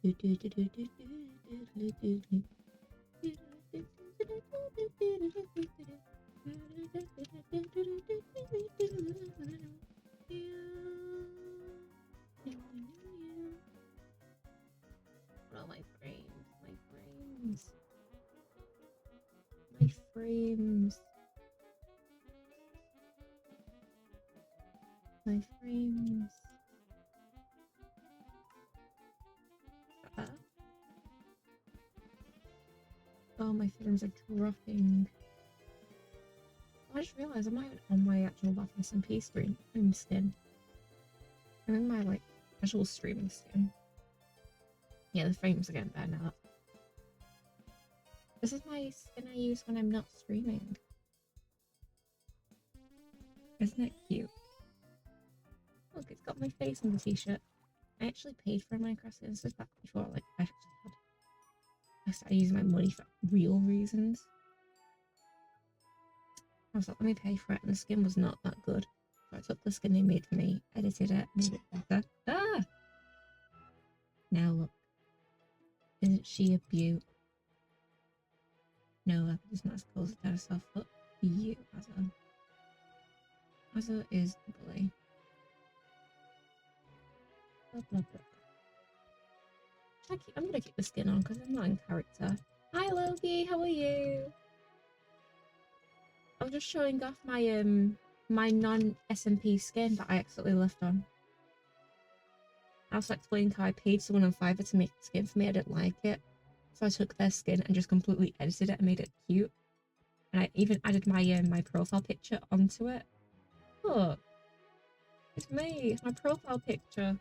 Oh, my frames, my frames, my frames, my frames. Oh, my frames are dropping. I just realised I'm not even on my actual Buff SMP screen skin. I'm in my like actual streaming skin. Yeah, the frames are getting better now. This is my skin I use when I'm not streaming. Isn't it cute? Look, it's got my face on the t-shirt. I actually paid for a Minecraft skin. This was back before like I started using my money for real reasons. I was like, let me pay for it, and the skin was not that good. So I took the skin they made for me, edited it, made it better. Ah! Now look. Isn't she a beaut? No, that is not as close to herself, but you, Azza. Azza is bully. Blah, blah, blah. I'm gonna keep the skin on because I'm not in character. Hi Loki, how are you? I was just showing off my my non-SMP skin that I accidentally left on. I was explaining how I paid someone on Fiverr to make the skin for me. I didn't like it, so I took their skin and just completely edited it and made it cute. And I even added my my profile picture onto it. Look, it's me. It's my profile picture.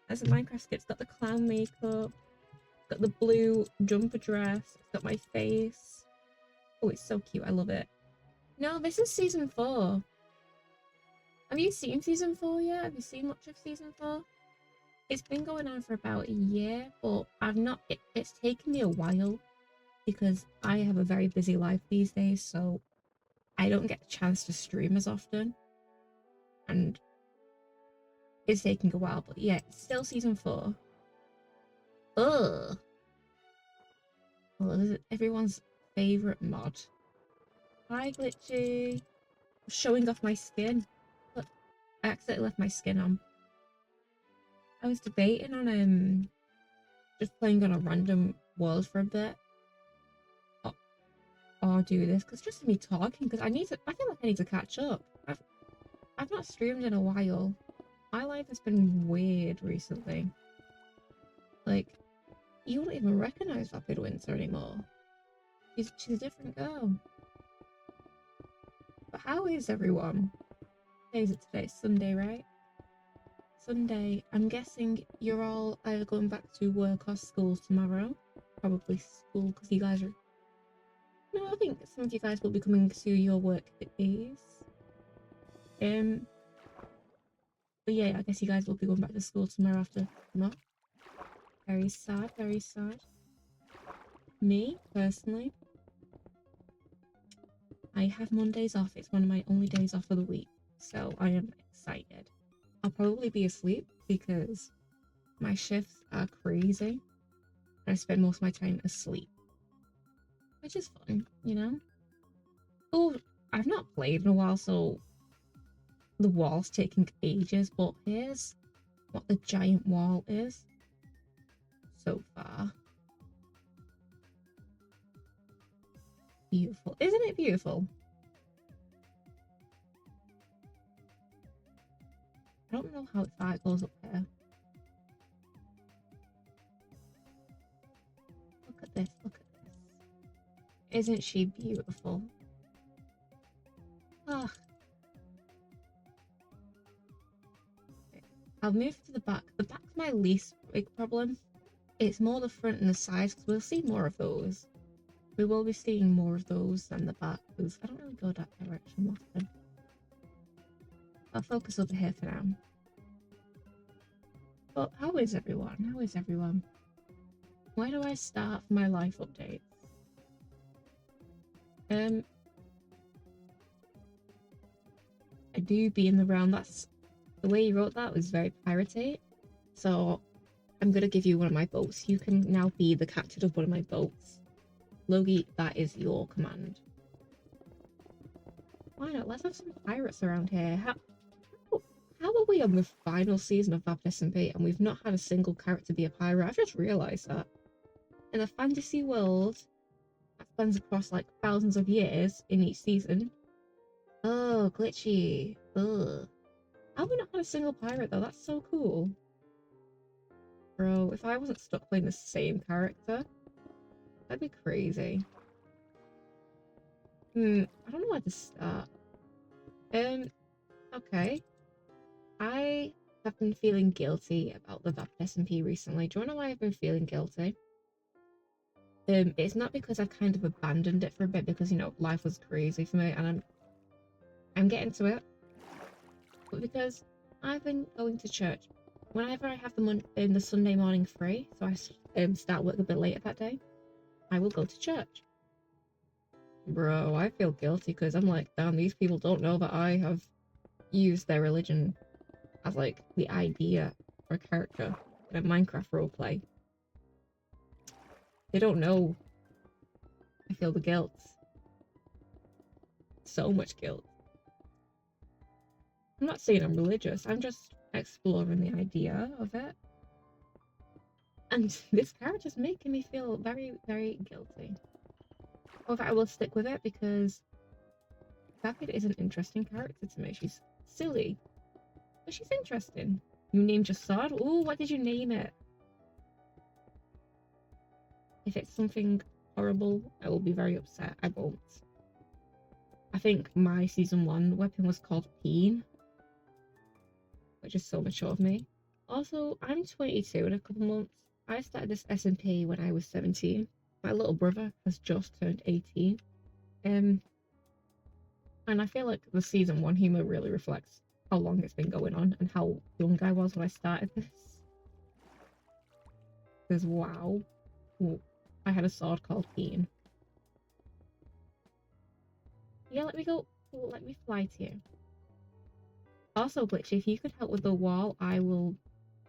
As a Minecraft skin, it's got the clown makeup, it's got the blue jumper dress, it's got my face. Oh, it's so cute. I love it. No, this is season 4. Have you seen season 4 yet? Have you seen much of season 4? It's been going on for about a year, but I've not. It's taken me a while because I have a very busy life these days, so I don't get a chance to stream as often. And it's taking a while, but yeah, it's still season 4. Ugh. Well, this is everyone's favorite mod. Hi, Glitchy. I'm showing off my skin. Look, I accidentally left my skin on. I was debating on just playing on a random world for a bit. Or do this, because just me talking, because I feel like I need to catch up. I've not streamed in a while. My life has been weird recently. Like, you wouldn't even recognize Vapid Winter anymore. She's a different girl. But how is everyone? What day is it today? Sunday, right? Sunday. I'm guessing you're all either going back to work or school tomorrow. Probably school, because you guys are... No, I think some of you guys will be coming to your work days. But yeah, I guess you guys will be going back to school tomorrow after not. Very sad, very sad. Me, personally, I have Mondays off. It's one of my only days off of the week, so I am excited. I'll probably be asleep because my shifts are crazy. I spend most of my time asleep, which is fun, you know? Oh, I've not played in a while, so the wall's taking ages, but here's what the giant wall is so far. Beautiful. Isn't it beautiful? I don't know how far it goes up there. Look at this, look at this. Isn't she beautiful? Ah. I'll move to the back. The back's my least big problem. It's more the front and the sides, because we'll see more of those. We will be seeing more of those than the back, because I don't really go that direction often. I'll focus over here for now. But how is everyone? How is everyone? Where do I start my life updates? I do be in the realm. That's the way you wrote that was very piratey. So I'm gonna give you one of my boats. You can now be the captain of one of my boats. Logie, that is your command. Why not? Let's have some pirates around here. How are we on the final season of Vapid SMP and we've not had a single character be a pirate? I've just realised that. In a fantasy world that spans across like thousands of years in each season. Oh, glitchy. Ugh. How have we not had a single pirate though? That's so cool. Bro, if I wasn't stuck playing the same character, that'd be crazy. I don't know where to start. Okay. I have been feeling guilty about the Vapid SMP recently. Do you know why I've been feeling guilty? It's not because I've kind of abandoned it for a bit because, you know, life was crazy for me and I'm getting to it. But because I've been going to church. Whenever I have the Sunday morning free, so I start work a bit later that day, I will go to church. Bro, I feel guilty because I'm like, damn, these people don't know that I have used their religion as like the idea for a character in a Minecraft roleplay. They don't know. I feel the guilt. So much guilt. I'm not saying I'm religious, I'm just exploring the idea of it. And this character's making me feel very, very guilty. However, I will stick with it because Vapid is an interesting character to me. She's silly, but she's interesting. You named your sword? Ooh, what did you name it? If it's something horrible, I will be very upset. I won't. I think my season 1 weapon was called Peen, which is so mature of me. Also, I'm 22 in a couple months. I started this SMP when I was 17. My little brother has just turned 18. And I feel like the season 1 humor really reflects how long it's been going on and how young I was when I started this. Because wow. Ooh, I had a sword called Ian. Yeah, let me go. Ooh, let me fly to you. Also, Glitchy, if you could help with the wall, I will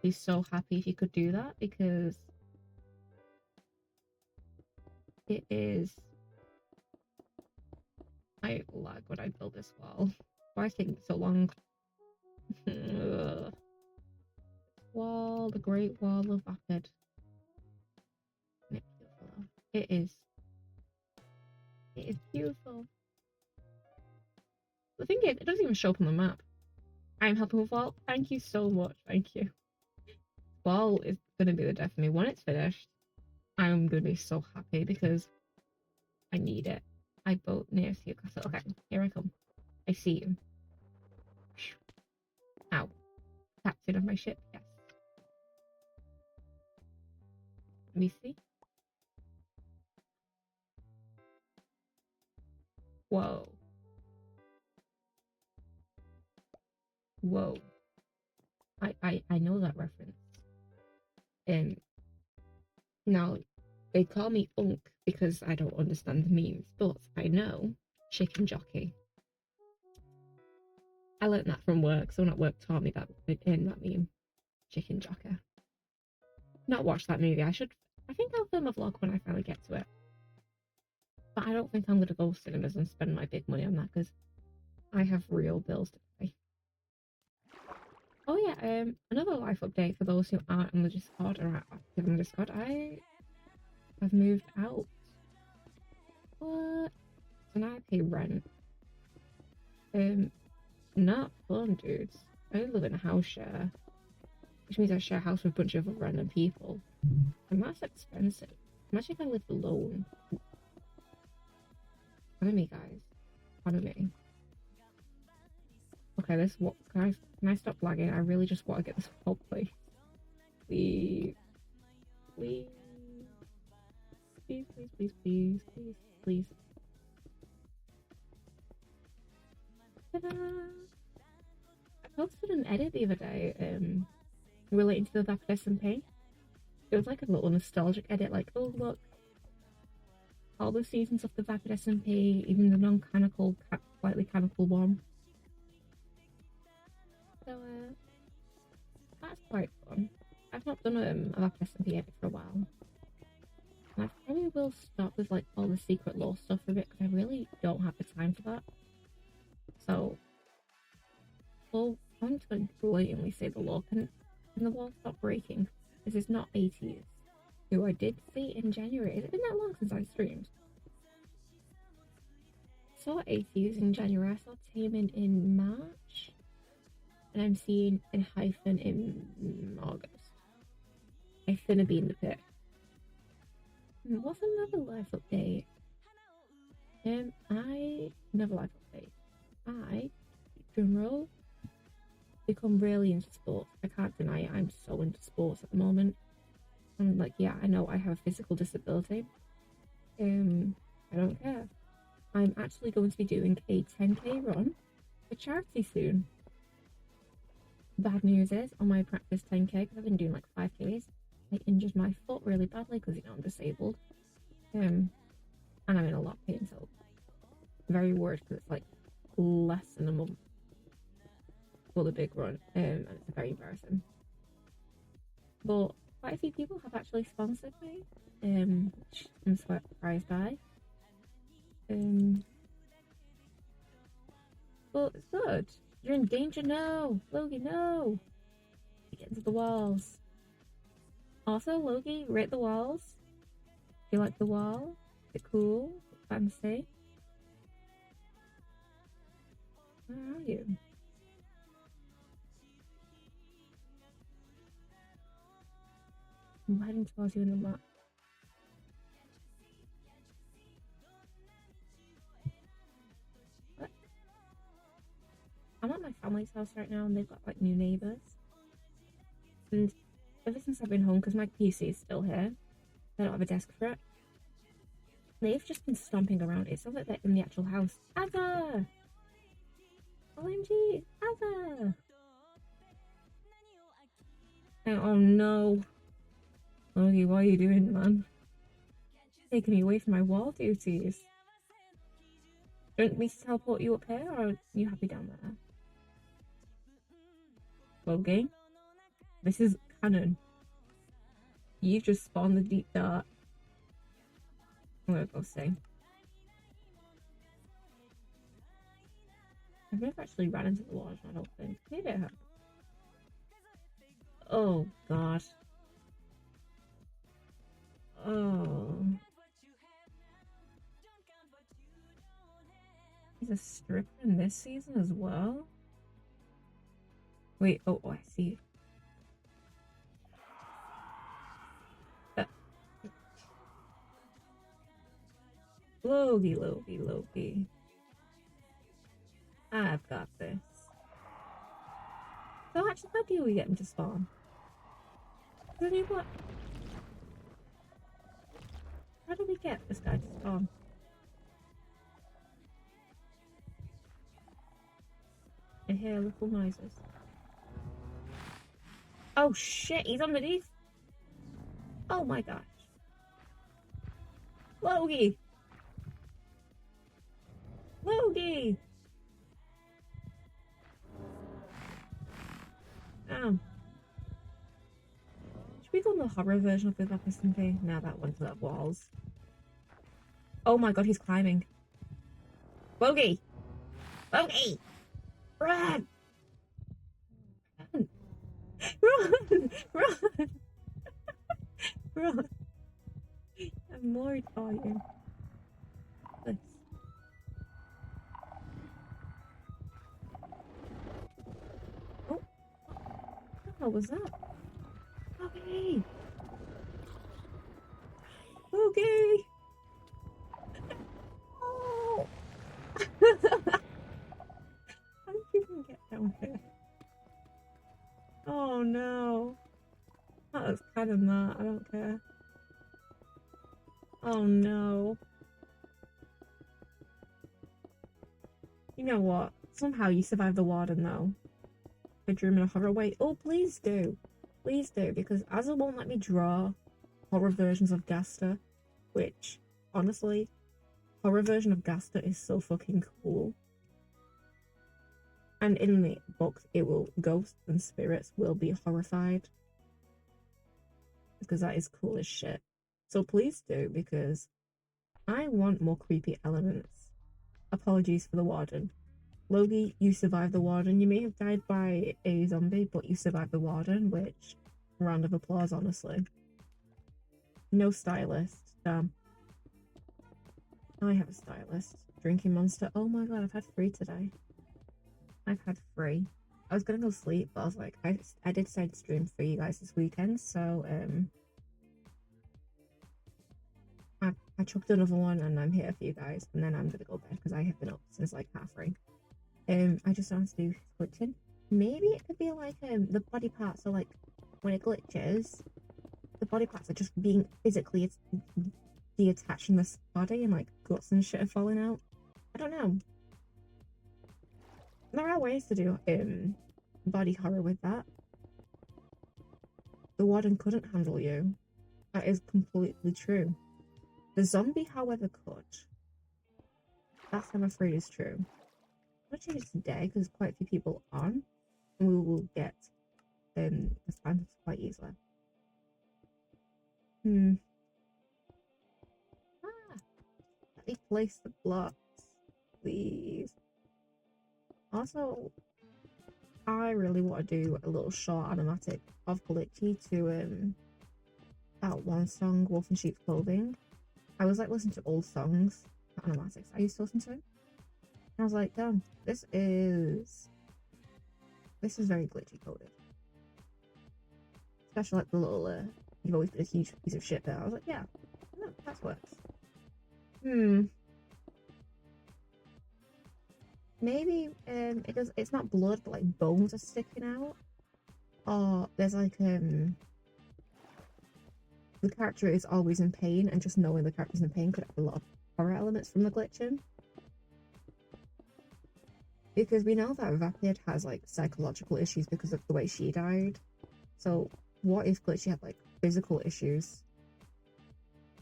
be so happy if you could do that because it is. I lag when I build this wall. Why is it taking so long? Wall, the Great Wall of Vapid. It is. It is beautiful. The thing is, it doesn't even show up on the map. I'm helping with wall. Thank you so much. Thank you. Wall is gonna be the death of me. When it's finished, I'm gonna be so happy because I need it. I boat near to your castle. Okay, here I come. I see you. Ow. Captain of my ship, yes. Let me see. Whoa. Whoa. I know that reference. Now they call me Unk because I don't understand the memes, but I know chicken jockey. I learnt that from work. Someone at work taught me that in that meme. Chicken jockey. Not watched that movie. I think I'll film a vlog when I finally get to it. But I don't think I'm gonna go to cinemas and spend my big money on that because I have real bills to pay. Oh yeah, another life update for those who aren't on the Discord or are active on the Discord. I have moved out. What? And I pay rent. Not fun, dudes. I live in a house share, which means I share a house with a bunch of random people, and that's expensive. Imagine if I lived alone. Pardon me, guys. Pardon me. Okay, this what can I stop lagging? I really just want to get this whole place. Please. Please. Please, please, please, please, please, please. Ta-da! I posted an edit the other day, relating to the Vapid SMP. It was like a little nostalgic edit, like, oh look, all the seasons of the Vapid SMP, even the non-canonical, slightly canonical one. So, that's quite fun. I've not done a Rapid SMP edit for a while. And I probably will stop with like all the secret lore stuff for a bit because I really don't have the time for that. So, well, I'm just going to blatantly say the lore. Can the wall stop breaking? This is not 80s, who I did see in January. Has it been that long since I streamed? I saw 80s in January. I saw Taman in March. And I'm seeing in Hyphen in August. I finna be in the pit. What's another life update? Another life update. I, drumroll, become really into sports. I can't deny it. I'm so into sports at the moment. I'm like, yeah, I know I have a physical disability. I don't care. I'm actually going to be doing a 10k run for charity soon. Bad news is, on my practice 10k, because I've been doing like 5ks, I injured my foot really badly because, you know, I'm disabled. And I'm in a lot of pain, so I'm very worried because it's like less than a month for the big run, and it's very embarrassing. But quite a few people have actually sponsored me, which I'm surprised by. But it's good. You're in danger now, Logie. No, you get into the walls. Also, Logie, rate the walls. Do you like the wall? Is it cool? Is it fancy? Where are you? I'm heading towards you in the map. What? I'm at my family's house right now and they've got like new neighbours. And ever since I've been home, because my PC is still here, I don't have a desk for it. They've just been stomping around. It sounds like they're in the actual house. Ava! OMG! Ava! Oh no. Logie, what are you doing, man? Taking me away from my wall duties. Don't we teleport you up here, or are you happy down there? Logie? This is canon. You've just spawned the deep dart. I'm gonna go see. I've never actually ran into the water, I don't think. Maybe I have. Oh, God. Oh. He's a stripper in this season as well? Wait, oh, I see. Logie. I've got this. So actually, how do we get him to spawn? What? How do we get this guy to spawn? I hear little noises. Oh shit, he's underneath. Oh my gosh. Logie! Logie! Should we go on the horror version of this episode? Now that one's up walls. Oh my god, he's climbing. Logie! Logie! Run! Run! Run! Run! I'm worried for you. This. Oh! What the hell was that? Okay! Okay! Oh! How did you even get down here? Oh no! That was kind of mad, I don't care. Oh no. You know what? Somehow you survived the warden though. I dream in a horror way. Oh, please do. Please do, because Azza won't let me draw horror versions of Gaster, which, honestly, horror version of Gaster is so fucking cool. And in the books, ghosts and spirits will be horrified. because that is cool as shit. So please do, because I want more creepy elements. Apologies for the warden. Logie, you survived the warden. You may have died by a zombie, but you survived the warden, which, round of applause, honestly. No stylist. Damn. I have a stylist. Drinking monster. Oh my god, I've had 3 today. I've had 3. I was gonna go sleep, but I was like, I did decide to stream for you guys this weekend, so I chucked another one and I'm here for you guys, and then I'm gonna go bed because I have been up since like 3:30. I just wanted to do glitching. Maybe it could be like the body parts are like when it glitches, the body parts are just being physically detached from this body and like guts and shit are falling out. I don't know. There are ways to do body horror with that. The warden couldn't handle you. That is completely true. The zombie, however, could. That I'm afraid is true. I'm gonna change it today because quite a few people on, and we will get the standards quite easily. Let me place the blocks, please. Also, I really want to do a little short animatic of Glitchy to that one song, Wolf in Sheep's Clothing. I was like listening to old songs, animatics I used to listen to. And I was like, damn, this is very glitchy coded. Especially like the little you've always been a huge piece of shit there. I was like, yeah, no, that works. Maybe it's not blood, but like bones are sticking out. Or there's like the character is always in pain, and just knowing the character's in pain could have a lot of horror elements from the glitching. Because we know that Vapid has like psychological issues because of the way she died. So what if Glitchy had like physical issues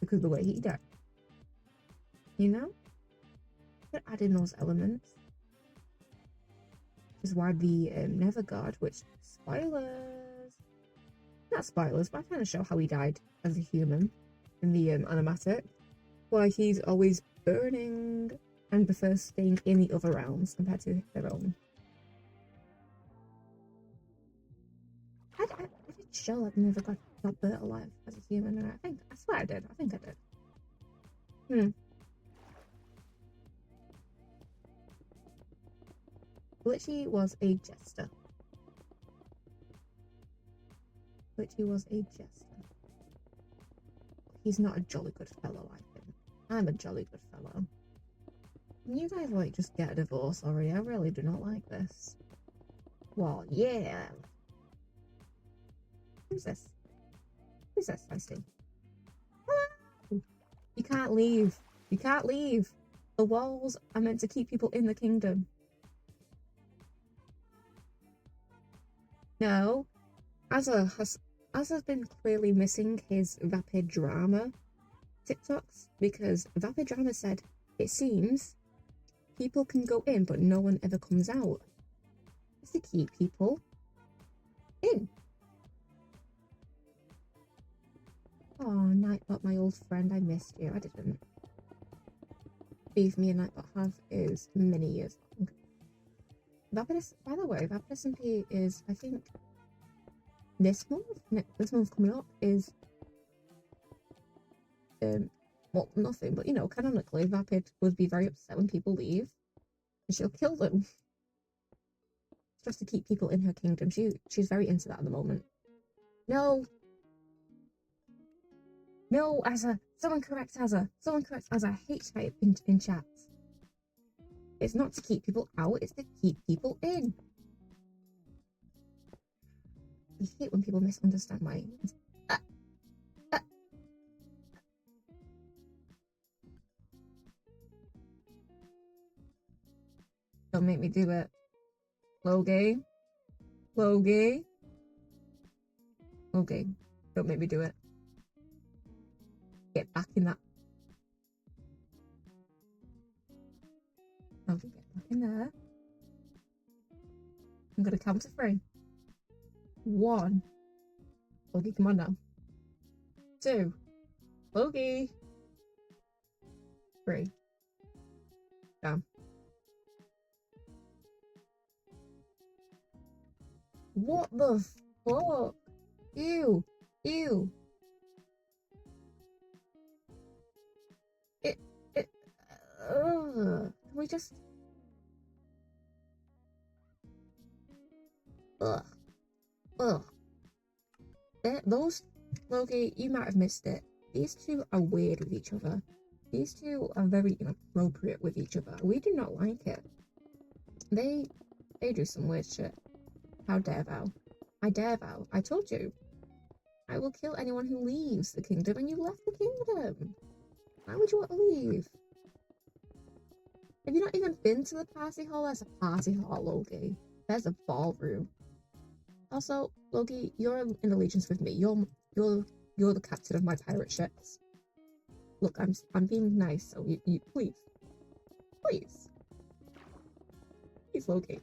because of the way he died? You know? Could add in those elements. Which is why the Nether God, which spoilers, not spoilers, but I kind of show how he died as a human in the animatic. Why he's always burning and prefers staying in the other realms compared to their own. I did show that Nether God got burnt alive as a human, and I swear I did. I think I did. Glitchy was a jester. Glitchy was a jester. He's not a jolly good fellow, I think. I'm a jolly good fellow. Can you guys, like, just get a divorce already? I really do not like this. Well, yeah. Who's this? Who's this, I see? Hello! You can't leave. You can't leave. The walls are meant to keep people in the kingdom. No. Azza has been clearly missing his Vapid Drama TikToks because Vapid Drama said, it seems people can go in but no one ever comes out. It's to keep people in. Oh, Nightbot, my old friend, I missed you. I didn't. Beef me and Nightbot have is many years long. Vapid, by the way, Vapid SMP is, I think, this month coming up is well, nothing, but you know, canonically Vapid would be very upset when people leave and she'll kill them just to keep people in her kingdom. She's very into that at the moment. No, Azza, someone correct Azza, I hate type in chat. It's not to keep people out, it's to keep people in. I hate when people misunderstand my Don't make me do it. Logie. Don't make me do it. Get back in that. Logie, get back in there. I'm gonna count to 3. 1. Logie, come on now. 2. Loki. 3. Damn. What the fuck? Ew. Ew. It. Can we just. Ugh. Ugh. Those. Loki, you might have missed it. These two are weird with each other. These two are very inappropriate with each other. We do not like it. They do some weird shit. How dare thou? I dare thou. I told you. I will kill anyone who leaves the kingdom, and you left the kingdom. Why would you want to leave? Have you not even been to the party hall? There's a party hall, Loki. There's a ballroom. Also, Loki, you're in allegiance with me. You're the captain of my pirate ships. Look, I'm being nice, so you please, Loki,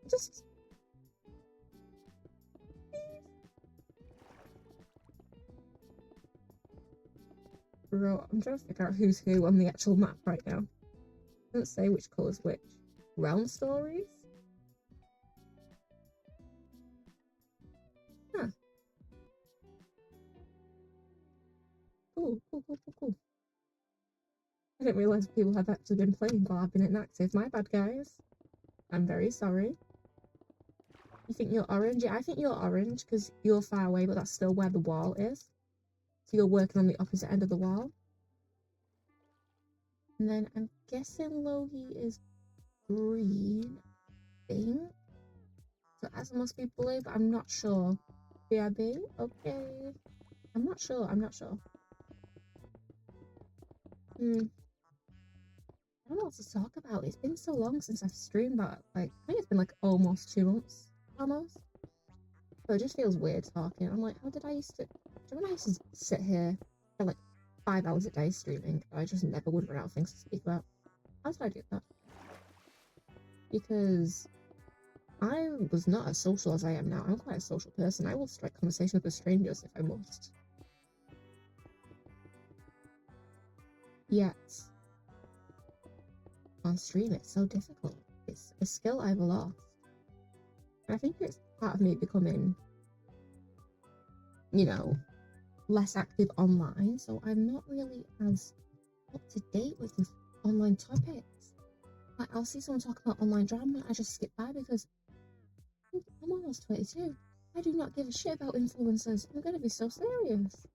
just. Bro, I'm trying to figure out who's who on the actual map right now. It doesn't say which colour's which. Realm stories? Huh. Cool. I didn't realise people have actually been playing while I've been inactive. My bad, guys. I'm very sorry. You think you're orange? Yeah, I think you're orange because you're far away, but that's still where the wall is. So you're working on the opposite end of the wall. And then I'm guessing Loki is green, I think. So Asa must be blue, but I'm not sure. BRB? Okay. I'm not sure. I don't know what to talk about. It's been so long since I've streamed, but I think it's been like almost 2 months. Almost. So it just feels weird talking. I'm like, how did I used to... Do you know when I used to sit here for like 5 hours a day streaming? I just never would run out of things to speak about. How did I do that? Because I was not as social as I am now. I'm quite a social person. I will strike conversation with strangers if I must. Yet, on stream, it's so difficult. It's a skill I've lost. I think it's part of me becoming, less active online, so I'm not really as up to date with the online topics. Like, I'll see someone talk about online drama, and I just skip by because I'm almost 22. I do not give a shit about influencers. I'm gonna be so serious.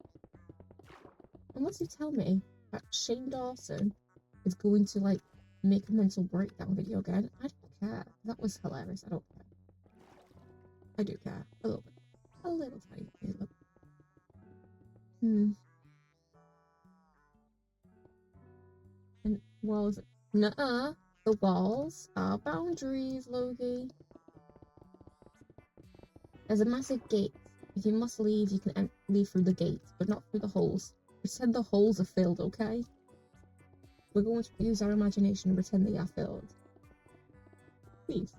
Unless you tell me that Shane Dawson is going to, like, make a mental breakdown video again, I don't care. That was hilarious. I don't care. I do care. A little bit. A little tiny bit. And walls. Nuh-uh. The walls are boundaries, Logie. There's a massive gate. If you must leave, you can leave through the gate, but not through the holes. Pretend the holes are filled, okay? We're going to use our imagination and pretend they are filled. Please.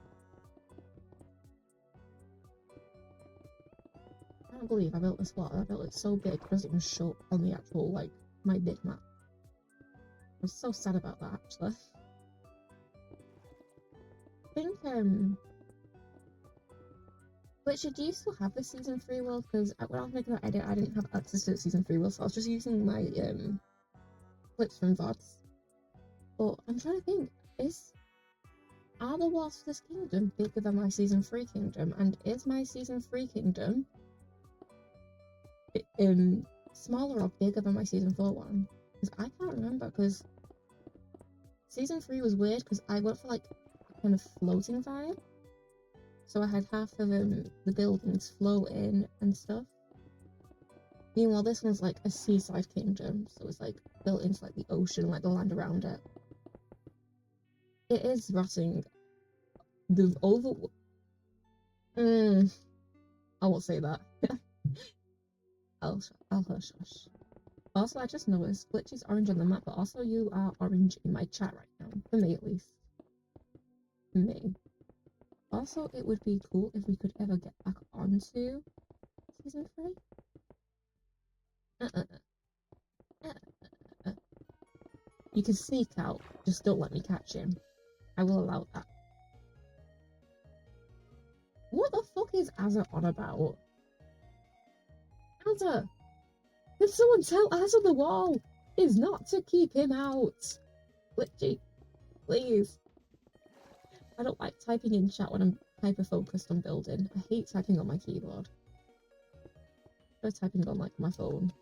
I can't believe I built this wall. I built it so big, it doesn't even show up on the actual, like, my big map. I was so sad about that, actually. I think, Witcher, do you still have the Season 3 world? Because when I was making that edit, I didn't have access to the Season 3 world, so I was just using my, clips from VODs. But I'm trying to think, are the walls for this kingdom bigger than my Season 3 kingdom? And is my Season 3 kingdom smaller or bigger than my Season 4 one? Because I can't remember, because Season 3 was weird, because I went for, like, a kind of floating vibe. So I had half of the buildings floating and stuff. Meanwhile, this one's like a seaside kingdom, so it's like built into like the ocean, like the land around it. It is rotting. The over. I won't say that. I'll hush. Also, I just noticed Glitch is orange on the map, but also you are orange in my chat right now. For me, at least. For me. Also, it would be cool if we could ever get back onto Season 3. Uh, uh, uh, uh. You can sneak out, just don't let me catch him. I will allow that. What the fuck is Azza on about? Azza! Can someone tell Azza the wall is not to keep him out? Glitchy, please. I don't like typing in chat when I'm hyper-focused on building. I hate typing on my keyboard. I typing on, like, my phone.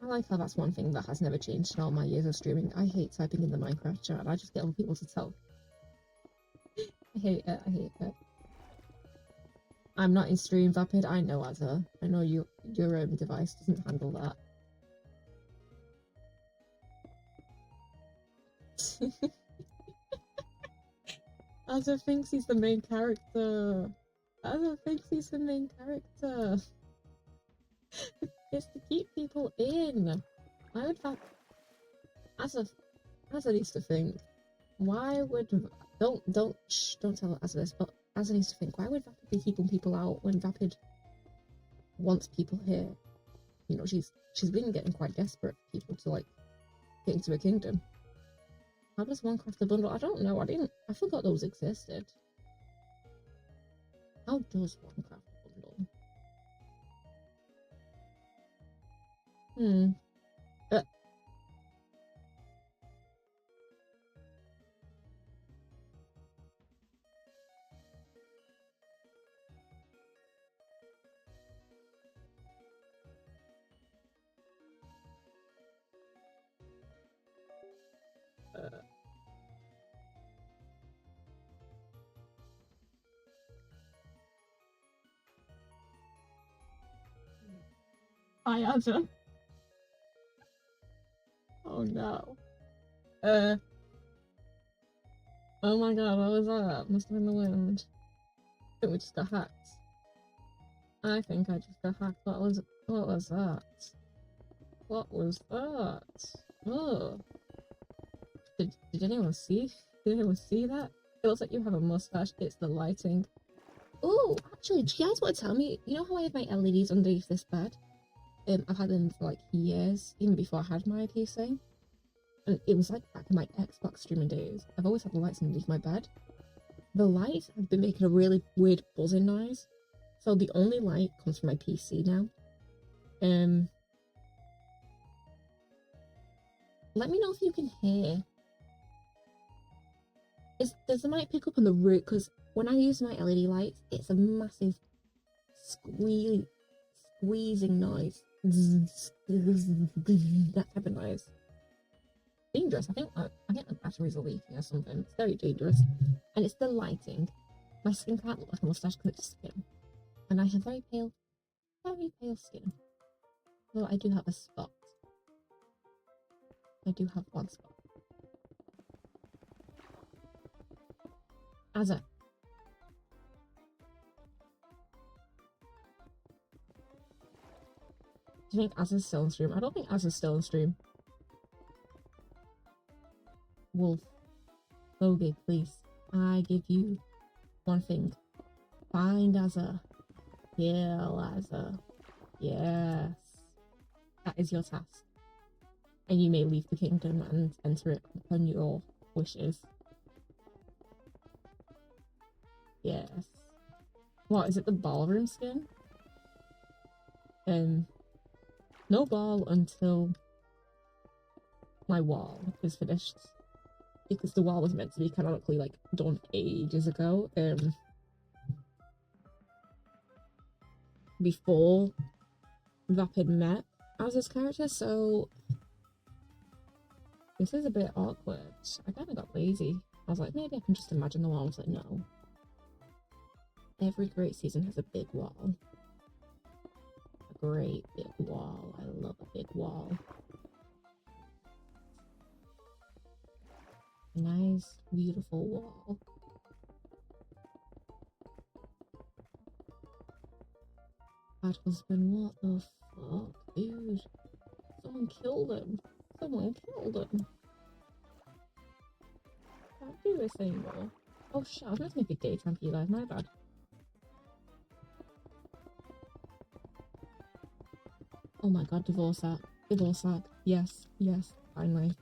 I like how that's one thing that has never changed in all my years of streaming. I hate typing in the Minecraft chat. I just get other people to tell. I hate it. I hate it. I'm not in stream vapid. I know, Azza. I know your device doesn't handle that. Azza thinks he's the main character. Azza thinks he's the main character. It's to keep people in. Why would that? Azza needs to think. Why would don't tell Azza this, but Azza needs to think. Why would Vapid be keeping people out when Vapid wants people here? You know, she's been getting quite desperate for people to like get into a kingdom. How does one craft a bundle? I don't know. I forgot those existed. How does one craft a bundle? I answer. Oh no. Oh my god, what was that? Must have been the wind. I think we just got hacked. I think I just got hacked. What was that? What was that? Oh. Did anyone see? Did anyone see that? It looks like you have a mustache. It's the lighting. Oh, actually, do you guys want to tell me? You know how I have my LEDs underneath this bed? I've had them for like years, even before I had my PC. And it was like back in my Xbox streaming days. I've always had the lights underneath my bed. The lights have been making a really weird buzzing noise. So the only light comes from my PC now. Let me know if you can hear. Does the mic pick up on the root? Because when I use my LED lights, it's a massive squeezing noise. That type of noise. Dangerous. I think the batteries are leaking or something. It's very dangerous. And it's the lighting. My skin can't look like a mustache because it's skin. And I have very pale skin. Though I do have a spot. I do have one spot. Azza. Do you think Azza's still on stream? I don't think Azza's still on stream. Wolf. Bogey, please. I give you one thing. Find Azza. Kill Azza. Yes. That is your task. And you may leave the kingdom and enter it upon your wishes. Yes. What, is it the ballroom skin? No ball until my wall is finished. Because the wall was meant to be canonically like done ages ago. Before Vapid met as his character, so this is a bit awkward. I kind of got lazy. I was like, maybe I can just imagine the wall. I was like, no. Every great season has a big wall. A great big wall. I love a big wall. Nice, beautiful wall. Bad husband, what the fuck, dude? Someone killed him. Someone killed him. Can't do this anymore. Oh shit, I was meant to make a daytime for you guys, my bad. Oh my god, divorce app. Divorce app. Yes, yes, finally.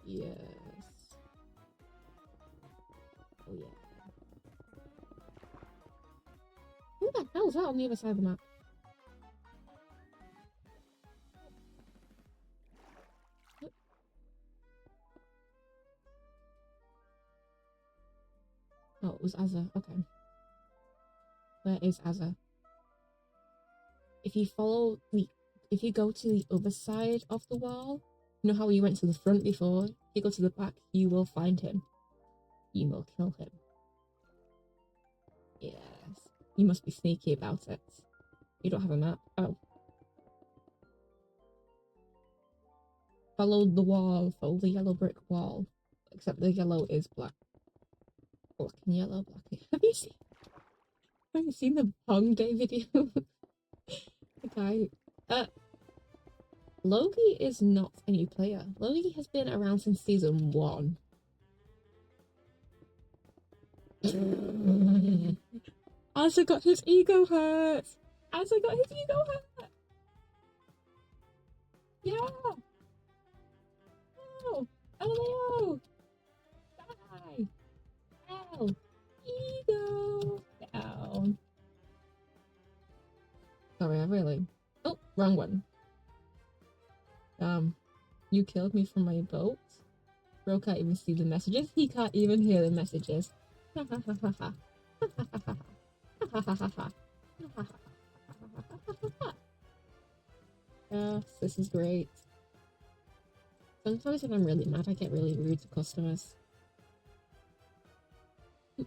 Yes. Oh yeah. Who the hell is that on the other side of the map? Oh, it was Azza. Okay. Where is Azza? If you follow the, if you go to the other side of the wall, you know how you went to the front before? If you go to the back, you will find him. You will kill him. Yes. You must be sneaky about it. You don't have a map. Oh. Follow the wall. Follow the yellow brick wall. Except the yellow is black. Black and yellow, black and... Have you seen the Pong Day video? The guy... Logie is not a new player. Logie has been around since season 1. Asa got his ego hurt! Asa got his ego hurt! Yeah! No! Oh, die! Ow! Ego! Down. Sorry, I really... Oh, wrong one. You killed me from my boat? Bro can't even see the messages. He can't even hear the messages. Yes, this is great. Sometimes when I'm really mad, I get really rude to customers.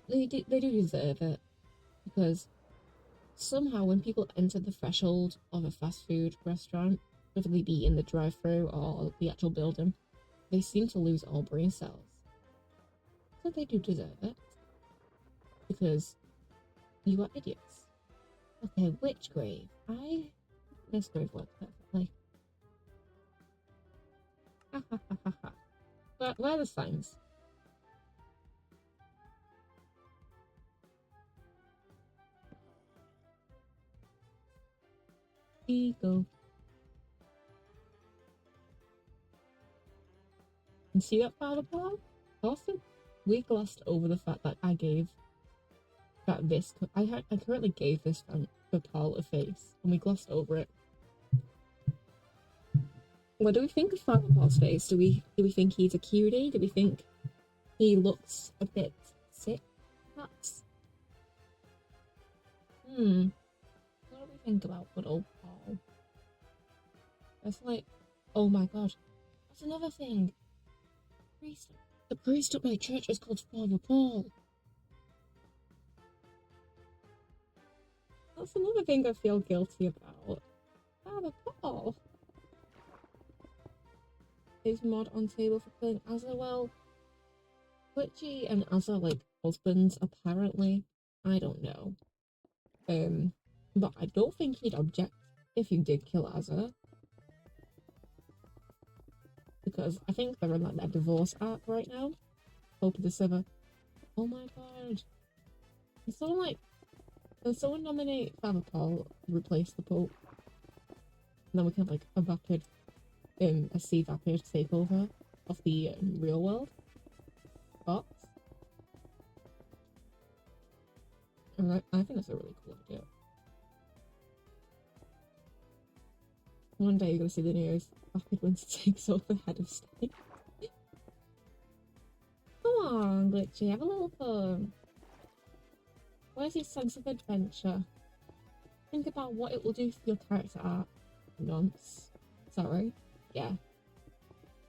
They do deserve it. Because somehow when people enter the threshold of a fast food restaurant, whether they be in the drive-thru or the actual building, they seem to lose all brain cells. So they do deserve it. Because you are idiots. Okay, which grave? This grave worked perfectly. Ha ha ha ha ha. Where are the signs? Ego. And see that father pal? Awesome. We glossed over the fact that I gave that this I currently gave this the Paul a face, and we glossed over it. What do we think of Father Paul's face? Do we think he's a cutie? Do we think he looks a bit sick? Perhaps. What do we think about good old Paul? It's like, oh my god, that's another thing. The priest at my church is called Father Paul. That's another thing I feel guilty about. Father Paul. Is mod on table for killing Azza? Well, Glitchy and Azza like husbands apparently. I don't know. But I don't think he'd object if you did kill Azza. Because I think they're in like their divorce arc right now. Hope this ever. Oh my god. Can someone nominate Father Paul to replace the Pope? And then we can like a sea vapid takeover of the real world. Thoughts? Alright, I think that's a really cool idea. One day you're gonna see the news. Vapid Winter takes over head of state. Come on, Glitchy, have a little fun. Where's your sense of adventure? Think about what it will do for your character art. Nonce. Sorry. Yeah.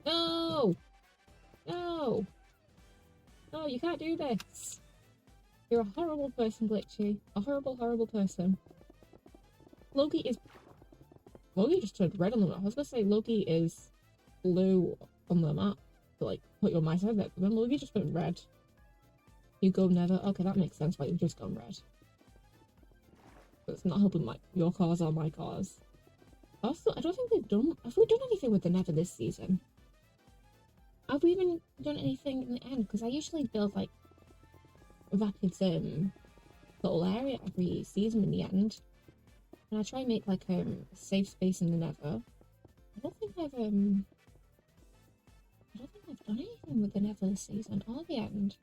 No! No! No, you can't do this! You're a horrible person, Glitchy. A horrible, horrible person. Logie just turned red on the map. I was gonna say Logie is blue on the map to like put you on my side there, but then Logie just went red. You go never. Okay, that makes sense why you've just gone red. But it's not helping your cause or my cause. Also, I don't think have we done anything with the nether this season? Have we even done anything in the end? Because I usually build like Vapid's little area every season in the end. And I try and make like a safe space in the Nether. I don't think I've done anything with the Nether this season or the end.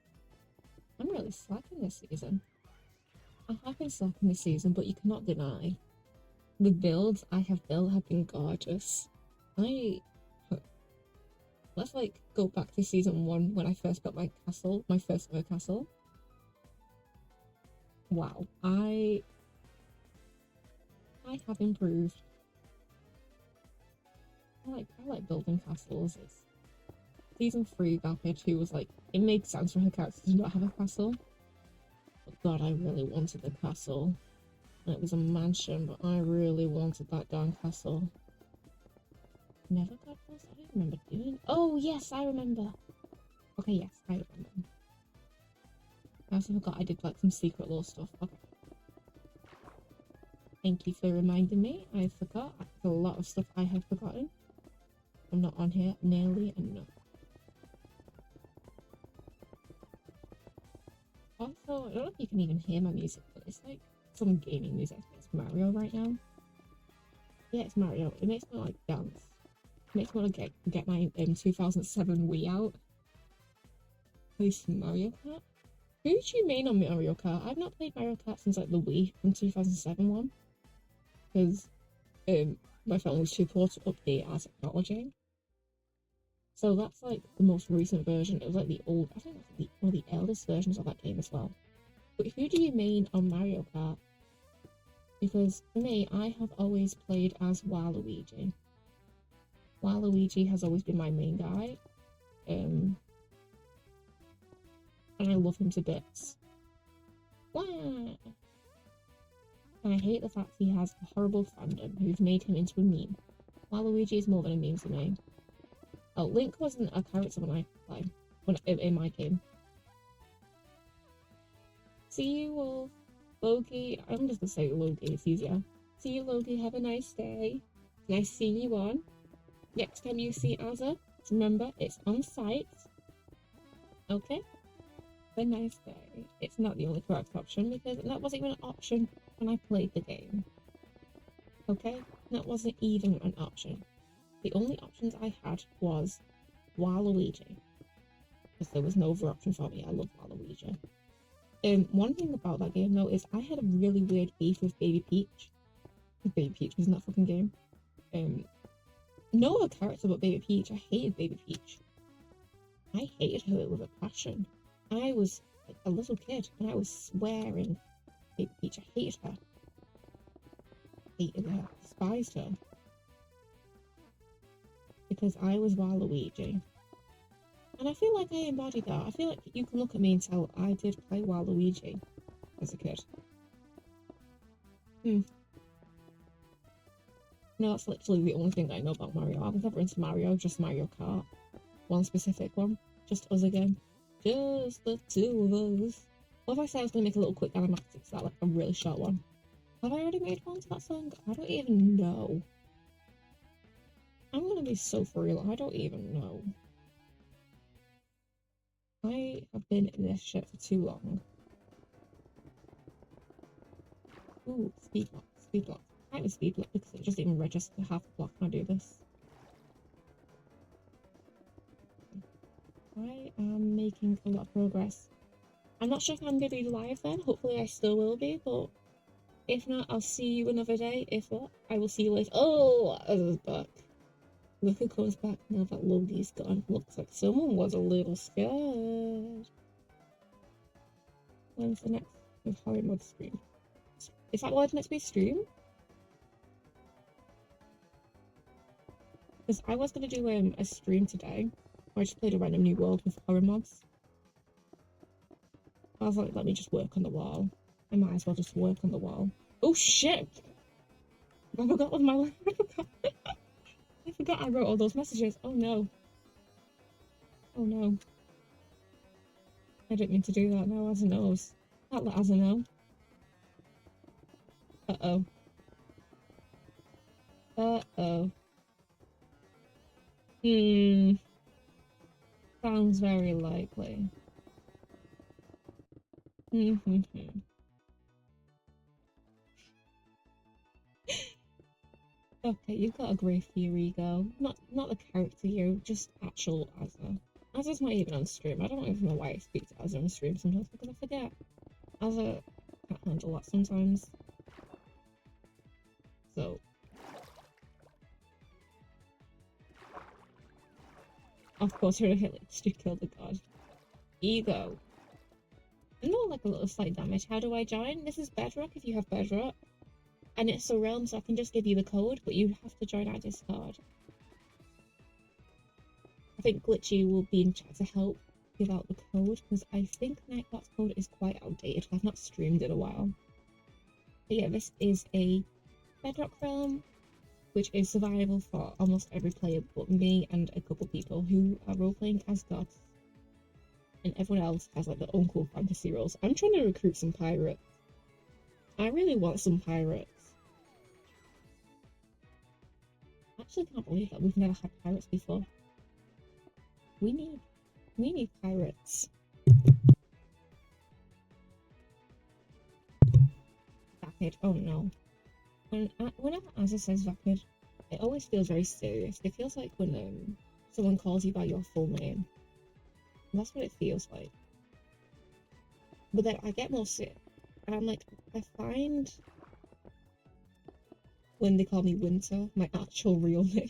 I'm really slacking this season. I have been slacking this season, but you cannot deny the builds I have built have been gorgeous. Let's like go back to season 1 when I first got my castle, my first ever castle. Wow, I have improved. I like building castles. It's season 3, Valkyrie 2 was like, it made sense for her character to not have a castle. But God, I really wanted the castle. And it was a mansion, but I really wanted that darn castle. Never got this? I don't remember doing. Oh yes, I remember. Okay, yes, I remember. I also forgot I did like some secret lore stuff. Okay. Thank you for reminding me. I forgot. There's a lot of stuff I have forgotten. I'm not on here nearly enough. Also, I don't know if you can even hear my music, but it's like some gaming music. It's Mario right now. Yeah, it's Mario. It makes me like dance. It makes me want to get my 2007 Wii out. Play some Mario Kart. Who do you mean on Mario Kart? I've not played Mario Kart since like the Wii from 2007 one. Because my phone was too poor to update our technology. So that's like the most recent version. It was like the old, I think that's one of the eldest versions of that game as well. But who do you mean on Mario Kart? Because for me, I have always played as Waluigi. Waluigi has always been my main guy. And I love him to bits. Wah! And I hate the fact he has a horrible fandom who've made him into a meme. Waluigi is more than a meme to me. Oh, Link wasn't a character when I played, in my game. See you, Wolf. Loki, I'm just gonna say Loki, it's easier. See you, Loki, have a nice day. Nice seeing you on. Next time you see Azza, remember, it's on site. Okay? Have a nice day. It's not the only correct option, because that wasn't even an option when I played the game. Okay? That wasn't even an option. The only options I had was Waluigi. Because there was no other option for me. I love Waluigi. One thing about that game though is I had a really weird beef with Baby Peach. Baby Peach was in that fucking game. No other character but Baby Peach. I hated Baby Peach. I hated her with a passion. I was like a little kid and I was swearing Baby Peach. I hated her. Hated her. Despised her. Because I was Waluigi. And I feel like I embodied that. I feel like you can look at me and tell I did play Waluigi as a kid. No, that's literally the only thing I know about Mario. I was never into Mario, just Mario Kart. One specific one. Just us again. Just the two of us. What if I said I was going to make a little quick animatics, that like a really short one? Have I already made one to that song? I don't even know. I'm going to be so for real, I don't even know. I have been in this shit for too long. Ooh, speed block, speed block. I have a speed block because it just even register half a block when I do this. I am making a lot of progress. I'm not sure if I'm going to be live then. Hopefully I still will be, but if not, I'll see you another day. If not, I will see you later. Oh, Azza's back. Look who comes back now that Logi's gone. Looks like someone was a little scared. When's the next horror mod stream? Is that why the next week's stream? Because I was going to do a stream today where I just played a random new world with horror mods. I was like, let me just work on the wall. I might as well just work on the wall. Oh shit! I forgot what my life. I forgot I wrote all those messages. Oh no. Oh no. I didn't mean to do that. No, Azza knows. Can't let Azza know. Uh-oh. Uh-oh. Sounds very likely. Okay, you've got a grey for your ego. Not the character you, just actual Azza. Azza's not even on stream. I don't even know why I speak to Azza on stream sometimes because I forget. Azza can't handle that sometimes. So. Of course you're gonna hit like to kill the god. Ego. Not like a little slight damage. How do I join? This is Bedrock if you have Bedrock. And it's a realm, so I can just give you the code, but you have to join our Discord. I think Glitchy will be in chat to help give out the code, because I think Nightbot's code is quite outdated. I've not streamed in a while. But yeah, this is a Bedrock realm, which is survival for almost every player but me and a couple people who are role-playing as gods. And everyone else has like their own cool fantasy roles. I'm trying to recruit some pirates. I really want some pirates. I actually can't believe that we've never had pirates before. We need pirates. Vapid, oh no. Whenever Azza says Vapid, it always feels very serious. It feels like when someone calls you by your full name. And that's what it feels like. But then I get more sick. And I'm like, I find when they call me Winter, my actual real name,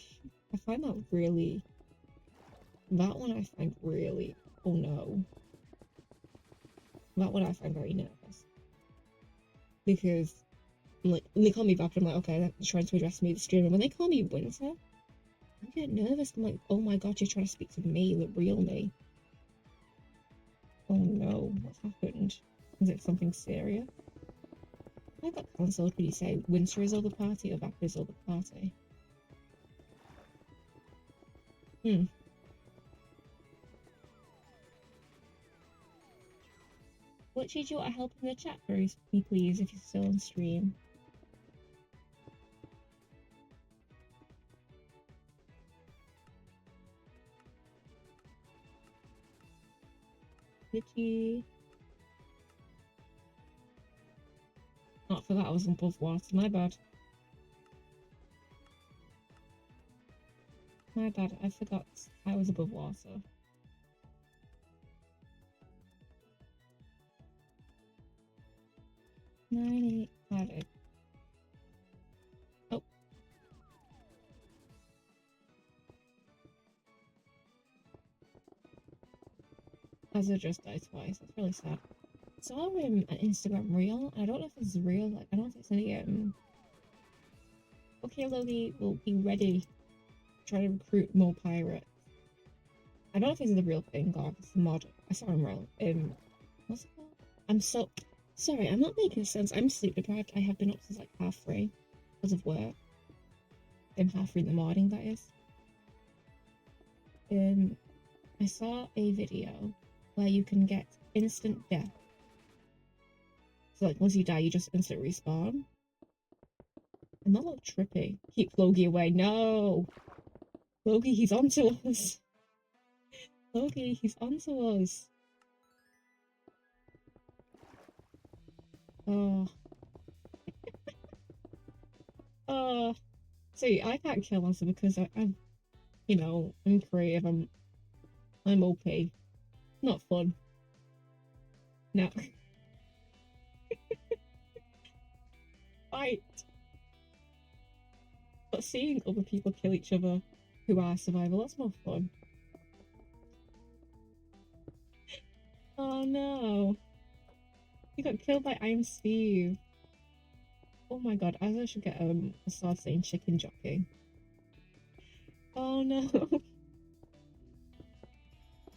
I find that really, that one I find really, oh no. That one I find very nervous. Because, like, when they call me Vapid, I'm like, okay, they're trying to address me, the streamer. When they call me Winter, I get nervous. I'm like, oh my god, you're trying to speak to me, the real me. Oh no, what's happened? Is it something serious? I got cancelled. Would you say Winter is all the party or Vapid is all the party? What do you want help in the chat for me, please, if you're still on stream? Glitchy. Oh, I forgot I was above water. My bad. My bad. I forgot I was above water. Got it. Oh. Azza just died twice. That's really sad. I saw an Instagram reel. I don't know if it's real. Like, I don't know if it's any Okay, Logie will be ready to try to recruit more pirates. I don't know if it's the real thing or if it's a mod. I saw him wrong. What's it called? I'm so sorry. I'm not making sense. I'm sleep deprived. I have been up since like 3:30 because of work. 3:30 in the morning, that is. I saw a video where you can get instant death. So like once you die, you just instant respawn. And that looked trippy. Keep Logie away. No! Logie, he's onto us. Logie, he's onto us. Oh. Oh. See, I can't kill Asa because I'm, you know, I'm creative. I'm OP. Not fun. No. Fight. But seeing other people kill each other who are survival, that's more fun. Oh no. You got killed by I'm Steve. Oh my god, I should get a sword saying chicken jockey. Oh no.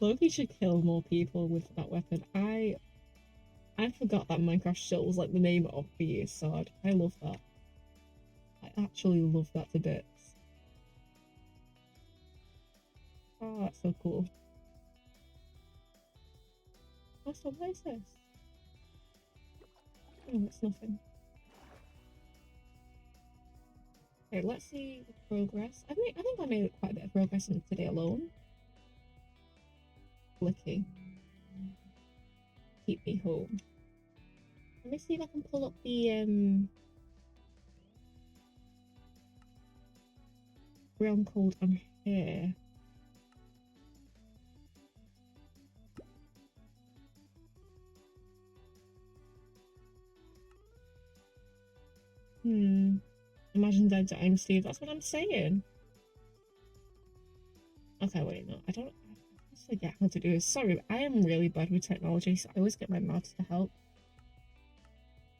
Loki should kill more people with that weapon. I forgot that Minecraft Shell was like the name of the sword. I love that. I actually love that to bits. Oh, that's so cool. Oh, so what is this? Oh, it's nothing. Okay, let's see the progress. I think I made quite a bit of progress in today alone. Blicky. Keep me home. Let me see if I can pull up the brown cold on here. Imagine dead time, Steve. That's what I'm saying. Okay, wait, no, I forget how to do this. Sorry, I am really bad with technology, so I always get my maths to help.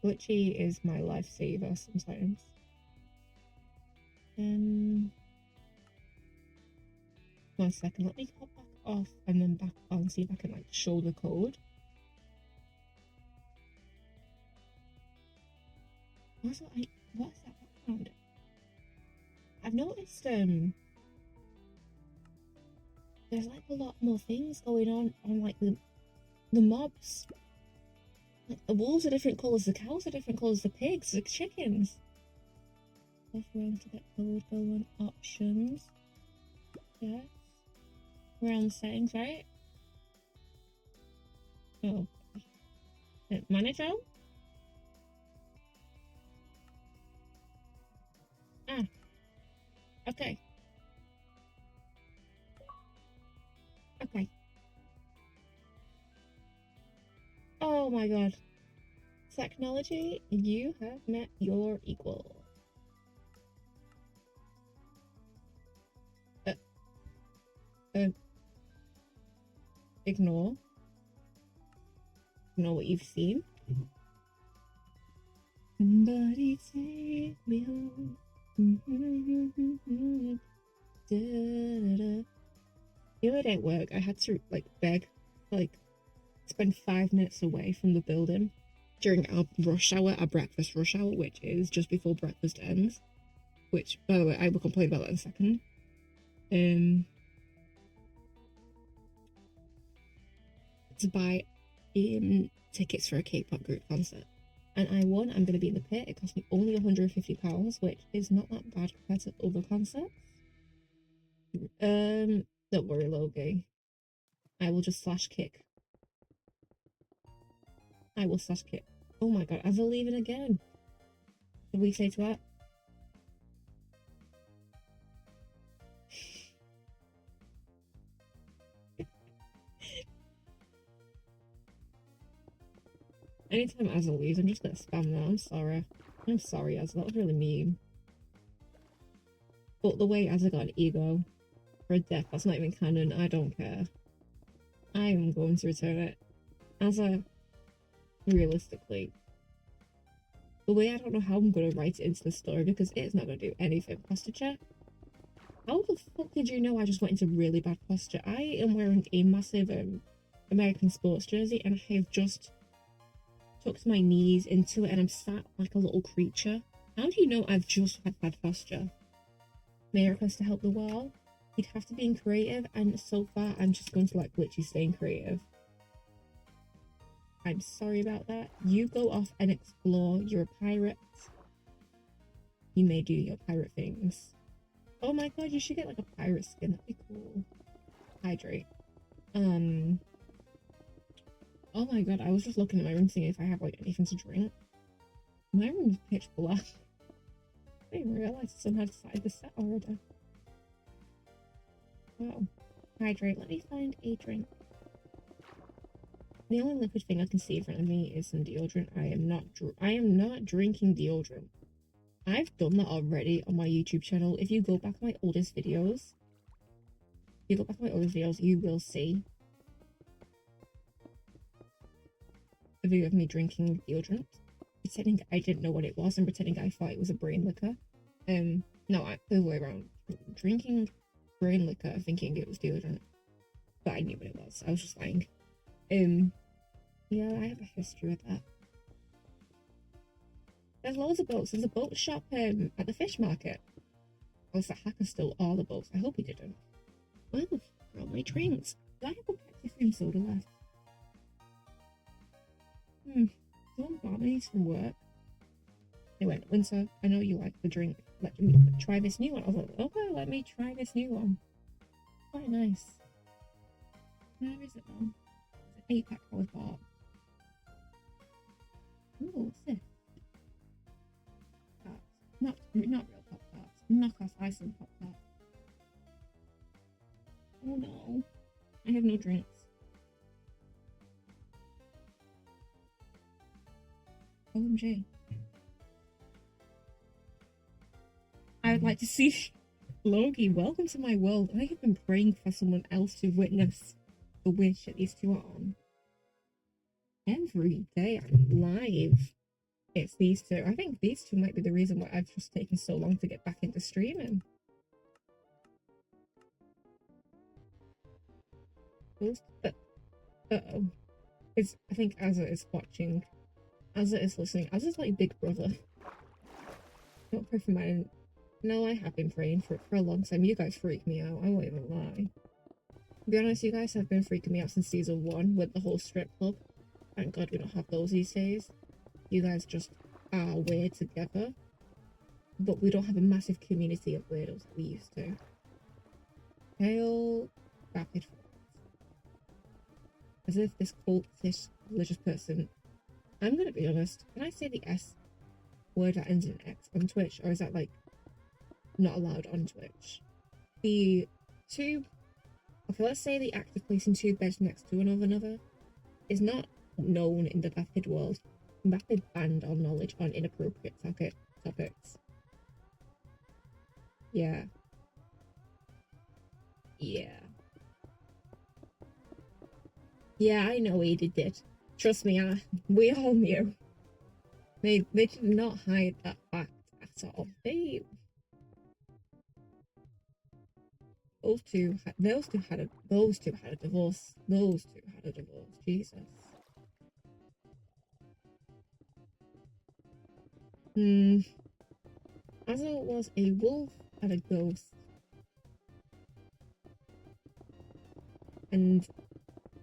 Glitchy is my lifesaver sometimes. 1 second, let me hop back off and then back on, see if I can like show the code. What's that background? I've noticed there's like a lot more things going on like the mobs. Like the wolves are different colours, the cows are different colours, the pigs, the chickens. Off around to get code, go on options. Yes. We're on settings, right? Oh. Manager? Ah. Okay. Okay. Oh my god. Technology, you have met your equal. Ignore what you've seen. Somebody take me home. The other day at work, I had to beg, spend 5 minutes away from the building during our rush hour, our breakfast rush hour, which is just before breakfast ends. Which, by the way, I will complain about that in a second. To buy tickets for a K-pop group concert, and I won. I'm going to be in the pit. It cost me only £150, which is not that bad compared to other concerts. Don't worry, Logie. I will just slash kick. I will slash kick. Oh my god, I've leaving again. Did we say to that? Anytime Azza leaves, I'm just gonna spam that. I'm sorry. I'm sorry, Azza. That was really mean. But the way Azza got an ego for a death, that's not even canon. I don't care. I am going to return it. Azza, realistically, the way I don't know how I'm gonna write it into the story because it's not gonna do anything. Posture check. How the fuck did you know I just went into really bad posture? I am wearing a massive American sports jersey and I have just tucked my knees into it and I'm sat like a little creature. How do you know I've just had bad posture? May I request to help the wall? You'd have to be in creative, and so far I'm just going to literally stay in creative. I'm sorry about that. You go off and explore. You're a pirate. You may do your pirate things. Oh my god, you should get a pirate skin. That'd be cool. Hydrate. Oh my god, I was just looking at my room seeing if I have anything to drink. My room's pitch black. I didn't realize somehow decided to set already. Wow. Hydrate. Let me find a drink. The only liquid thing I can see in front of me is some deodorant. I am not drinking deodorant. I've done that already on my YouTube channel. If you go back to my oldest videos, you will see a video of me drinking deodorant, pretending I didn't know what it was and pretending I thought it was a brain liquor. No, the way around. Drinking brain liquor, thinking it was deodorant, but I knew what it was. I was just lying. Yeah, I have a history with that. There's loads of boats. There's a boat shop at the fish market. Or is that hacker stole all the boats? I hope he didn't. Where the fuck are all my drinks? Do I have a Pepsi cream soda left? Someone bought me these from work. They went, Winter, I know you like the drink. Let me try this new one. I was like, okay, let me try this new one. Quite nice. Where is it though? It's an 8-pack I was bought. Ooh, what's this? Not real Pop Tarts. Knockoff Iceland Pop Tarts. Oh no. I have no drinks. OMG. I would like to see Logie. Welcome to my world. I have been praying for someone else to witness the weird shit these two are on. Every day I'm live. It's these two. I think these two might be the reason why I've just taken so long to get back into streaming. Uh-oh. I think Azza is watching. Azza is listening. Azza's like Big Brother. Don't pray for mine. No, I have been praying for it for a long time. You guys freak me out. I won't even lie. To be honest, you guys have been freaking me out since season 1 with the whole strip club. Thank God we don't have those these days. You guys just are weird together. But we don't have a massive community of weirdos that we used to. Hail rapid fire. As if this cultish religious person. I'm gonna be honest. Can I say the S word that ends in X on Twitch, or is that like not allowed on Twitch? The two. Okay, let's say the act of placing two beds next to one another is not known in the vapid world. Vapid banned our knowledge on inappropriate topics. Yeah. Yeah. Yeah, I know he did it. Trust me, we all knew. They did not hide that fact at all. Those two had a divorce. Those two had a divorce. Jesus. As it was a wolf and a ghost. And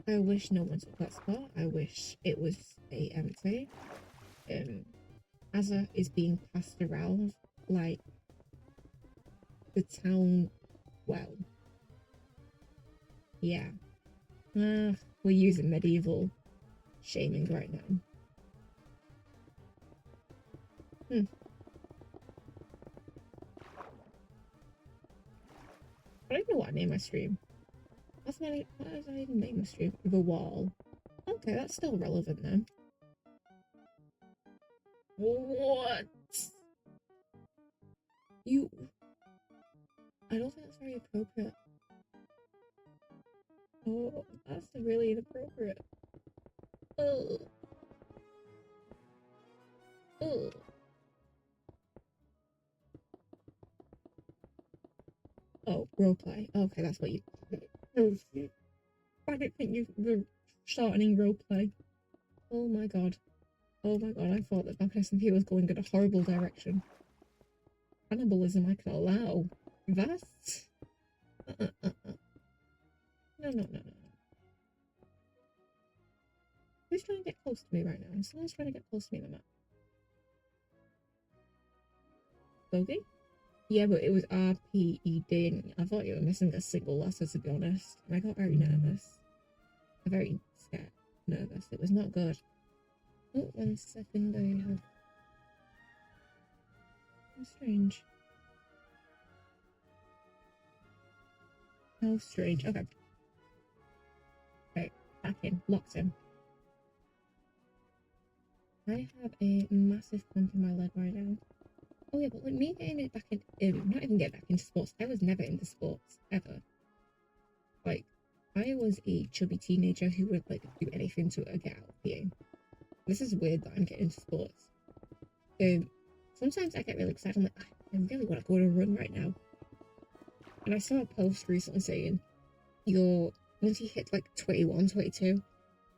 I wish no one took that spot. I wish it was empty. Azza is being passed around like the town. Well, yeah. We're using medieval shaming right now. I don't know what I name my stream. What did I even name my stream? The Wall. Okay, that's still relevant then. What? I don't think that's very appropriate. Oh, that's really inappropriate. Oh. Oh. Oh, roleplay. Okay, that's what you. I didn't think you were shortening roleplay. Oh my god. Oh my god, I thought that Back SMP was going in a horrible direction. Cannibalism I can allow. That? No. Who's trying to get close to me right now? Someone's trying to get close to me on the map. Bogey? Yeah, but it was RPED, and I thought you were missing a single letter, to be honest. And I got very nervous. Very scared. Nervous. It was not good. Oh, 1 second, I have... How strange. How strange. Okay. Okay, back in. Locked in. I have a massive bump in my leg right now. Oh yeah, but like me getting it back in, not even get back into sports. I was never into sports, ever. Like, I was a chubby teenager who would like do anything to get out of here. This is weird that I'm getting into sports. Sometimes I get really excited. I'm like, I really want to go on a run right now. And I saw a post recently saying, once you hit like 21, 22,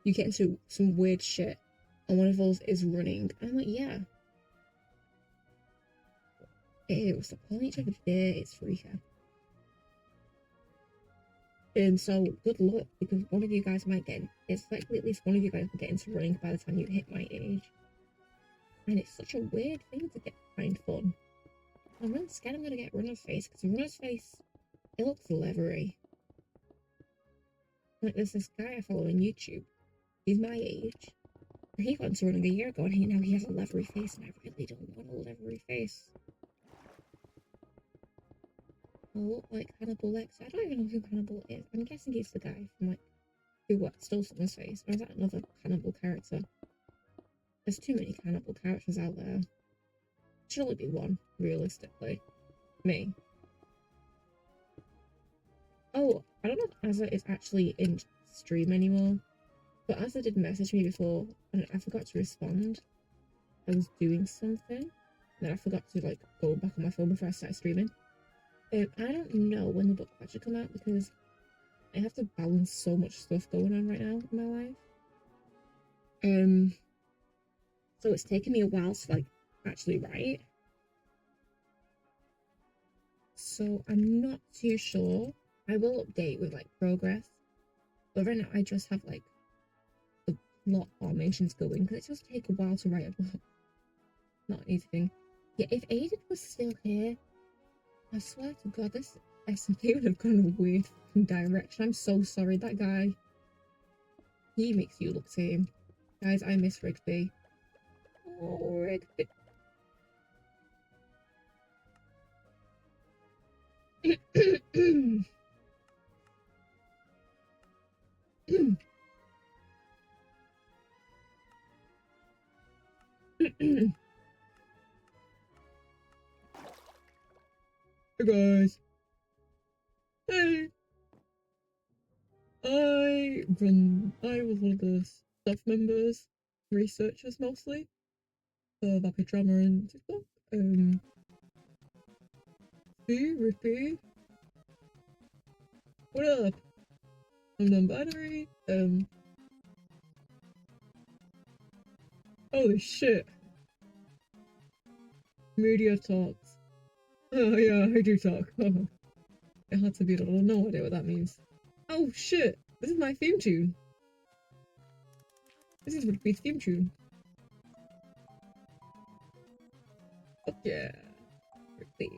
you get into some weird shit. And one of those is running. And I'm like, yeah. It was the point of the day, it's freaking. And so, good luck, because one of you guys might get, it's likely at least one of you guys will get into running by the time you hit my age. And it's such a weird thing to find fun. I'm really scared I'm gonna get runner's face, because runner's face, it looks leathery. Like, there's this guy I follow on YouTube. He's my age. And he got into running a year ago, and now he has a leathery face, and I really don't want a leathery face. Oh, like Hannibal Lecter. I don't even know who Hannibal is. I'm guessing he's the guy from like who stole someone's face. Or is that another Hannibal character? There's too many Hannibal characters out there. Should only be one, realistically. Me. Oh, I don't know if Azza is actually in stream anymore. But Azza did message me before and I forgot to respond. I was doing something. Then I forgot to like go back on my phone before I started streaming. I don't know when the book batch will come out because I have to balance so much stuff going on right now in my life. So it's taken me a while to like actually write. So I'm not too sure. I will update with like progress. But right now I just have like the plot formations going because it does take a while to write a book. Not anything. Yeah, if Aiden was still here, I swear to God, this SMP would have gone in a weird fucking direction. I'm so sorry, that guy. He makes you look tame. Guys, I miss Rigby. Oh, Rigby. Hey guys. Hey. I was one of the staff members, researchers mostly, for Vapid Drama and TikTok. Rippy. What up? I'm non-binary. Holy shit. Media talks. Oh yeah, I do talk. It had to be, I have no idea what that means. Oh shit, this is my theme tune. This is Rigby's theme tune. Fuck yeah. Rigby.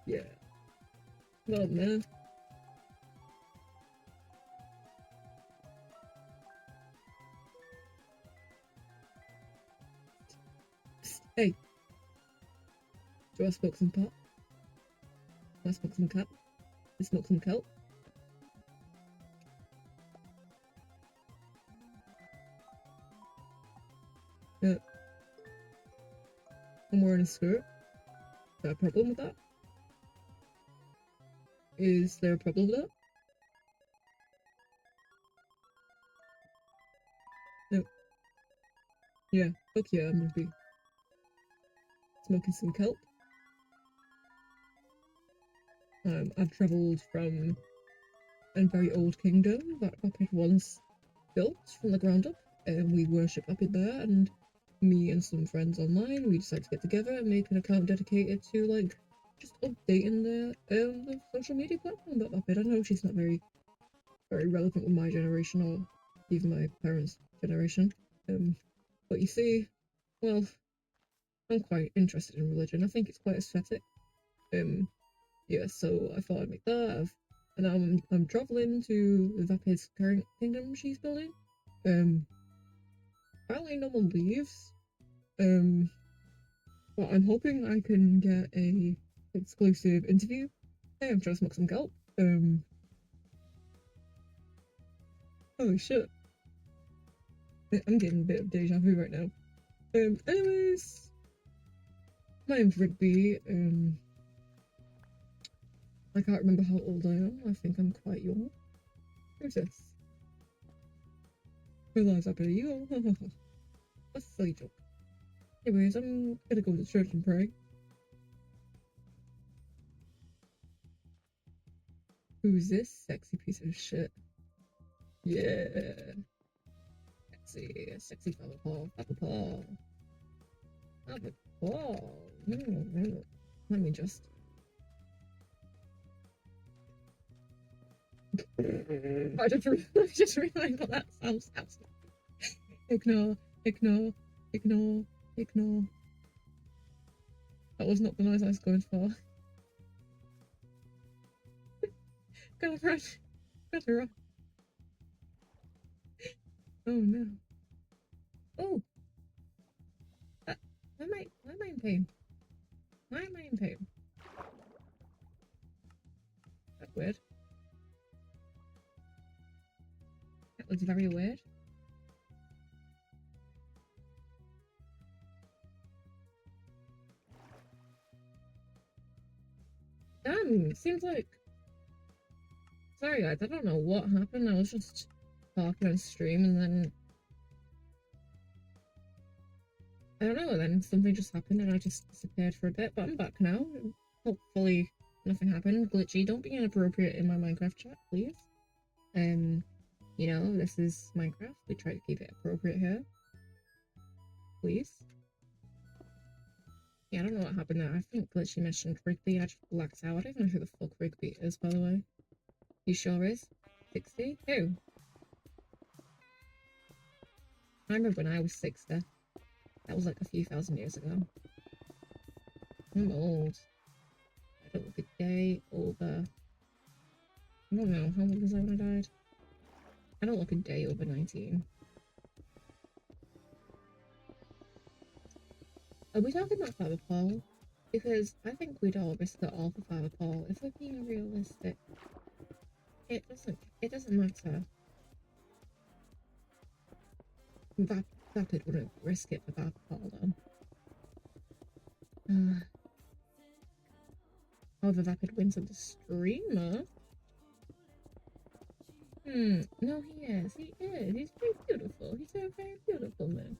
Yeah. Well, man. Hey. Do I smoke some pot? Do I smoke some cap? I smoke some kelp? Yeah. I'm wearing a skirt. Is there a problem with that? Is there a problem with that? No. Yeah, fuck yeah, I'm gonna be smoking some kelp. I've travelled from a very old kingdom that Rapid once built from the ground up, and we worship Rapid there, and me and some friends online, we decided to get together and make an account dedicated to, like, just updating the social media platform about Rapid. I know she's not very relevant with my generation or even my parents' generation, but you see, well, I'm quite interested in religion. I think it's quite aesthetic. Yeah, so I thought I'd make that. And now I'm traveling to Vapid's current kingdom she's building. Apparently no one leaves. But I'm hoping I can get a exclusive interview. Hey, I'm trying to smoke some kelp. Holy shit. I'm getting a bit of deja vu right now. Anyways, my name's Rigby. I can't remember how old I am. I think I'm quite young. Who's this? Who lies up at you? That's a silly joke. Anyways, I'm gonna go to church and pray. Who's this sexy piece of shit? Yeah. Sexy Papa. Let me just. I just realized what that sounds like. Ignore. That was not the noise I was going for. Gotta run. Oh no. Oh! Why am I in pain? Why am I in pain? weird. That looks very weird. Damn, it seems like... Sorry guys, I don't know what happened. I was just talking on stream and then... I don't know, and then something just happened and I just disappeared for a bit, but I'm back now. Hopefully nothing happened. Glitchy, don't be inappropriate in my Minecraft chat, please. You know, this is Minecraft. We try to keep it appropriate here. Please. Yeah, I don't know what happened there. I think Glitchy mentioned Rigby and I just blacked out. I don't even know who the fuck Rigby is, by the way. He sure is. 60? Who? I remember when I was 60. That was like a few thousand years ago. I'm old. I don't look a day older. I don't know. How old was I when I died? I don't look a day over 19. Are we talking about Father Paul? Because I think we'd all risk it all for Father Paul. If we're being realistic, it doesn't matter. Vapid wouldn't risk it for Father Paul though. Oh, the Vapid wins of the streamer? No, he is. He is. He's very beautiful. He's a very beautiful man.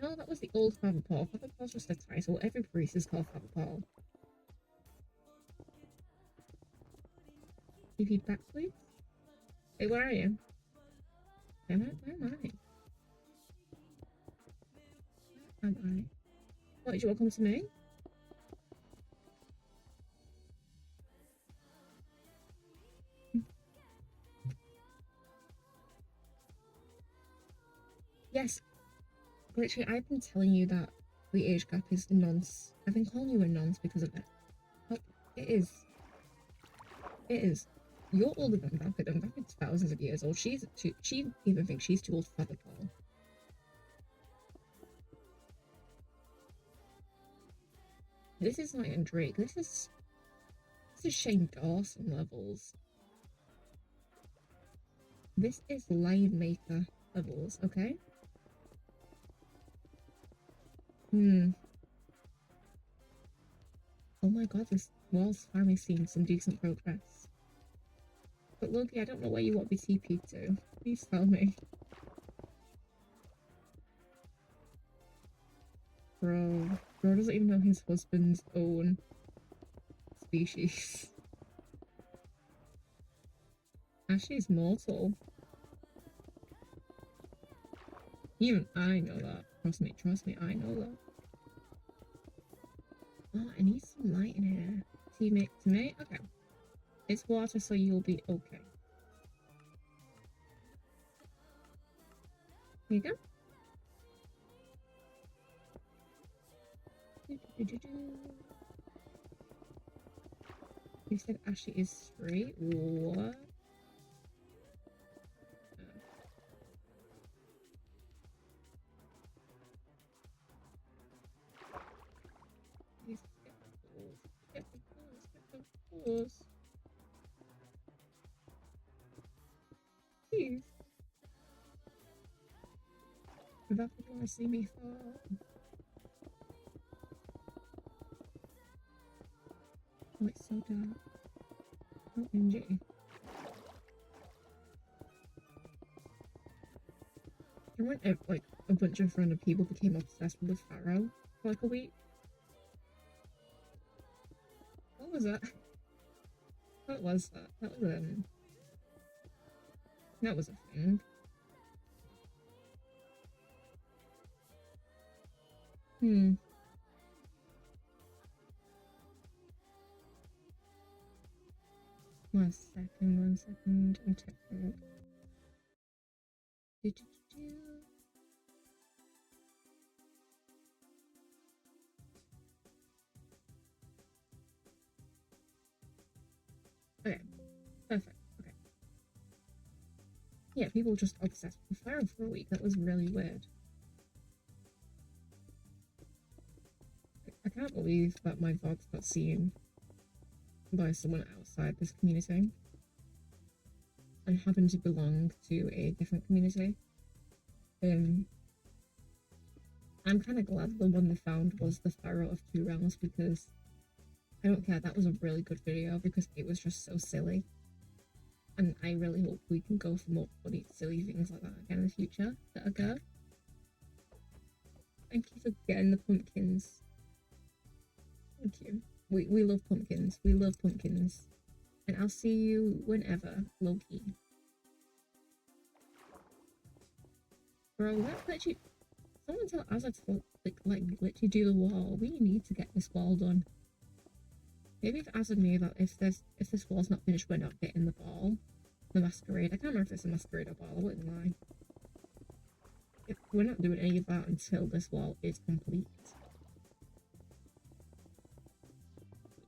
No, that was the old Father Paul. Father Paul's just a title. Every priest is called Father Paul. TP back, please. Hey, where are you? Where am I? Where am I? What, did you want to come to me? Yes. Literally, I've been telling you that the age gap is nonce. I've been calling you a nonce because of it. Oh, it is. It is. You're older than Vapid, and Vapid's thousands of years old. She even thinks she's too old for Father Paul. This is not even Drake. This is Shane Dawson levels. This is Lion Maker levels, okay? Oh my god, this wall's finally seeing some decent progress. But Loki, I don't know where you want me TP to. Please tell me. Bro doesn't even know his husband's own species. Ashley's mortal. Even I know that. Trust me, I know that. Oh, I need some light in here. Teammate? Okay. It's water, so you'll be okay. Here you go. You said Ashley is straight? What? Please get the balls. Get the balls. Please. Without people want to see me fall. Oh, it's so dark. Oh, MJ. I went like a bunch of random people became obsessed with Pharaoh for like a week. What was that? What was that? That was a thing. 1 second. I'm checking. Okay, perfect. Okay. Yeah, people just obsessed with Pharaoh for a week. That was really weird. I can't believe that my VODs got seen by someone outside this community. and happen to belong to a different community. I'm kind of glad the one they found was the Pharaoh of Two Realms, because I don't care, that was a really good video because it was just so silly. And I really hope we can go for more funny, silly things like that again in the future that occur. Thank you for getting the pumpkins. Thank you. We love pumpkins. We love pumpkins. And I'll see you whenever, Loki. Bro, that literally... Someone tell Azza to like literally do the wall. We need to get this wall done. Maybe if Azza knew that if this wall's not finished, we're not getting the ball. The masquerade. I can't remember if it's a masquerade or ball, I wouldn't lie. We're not doing any of that until this wall is complete.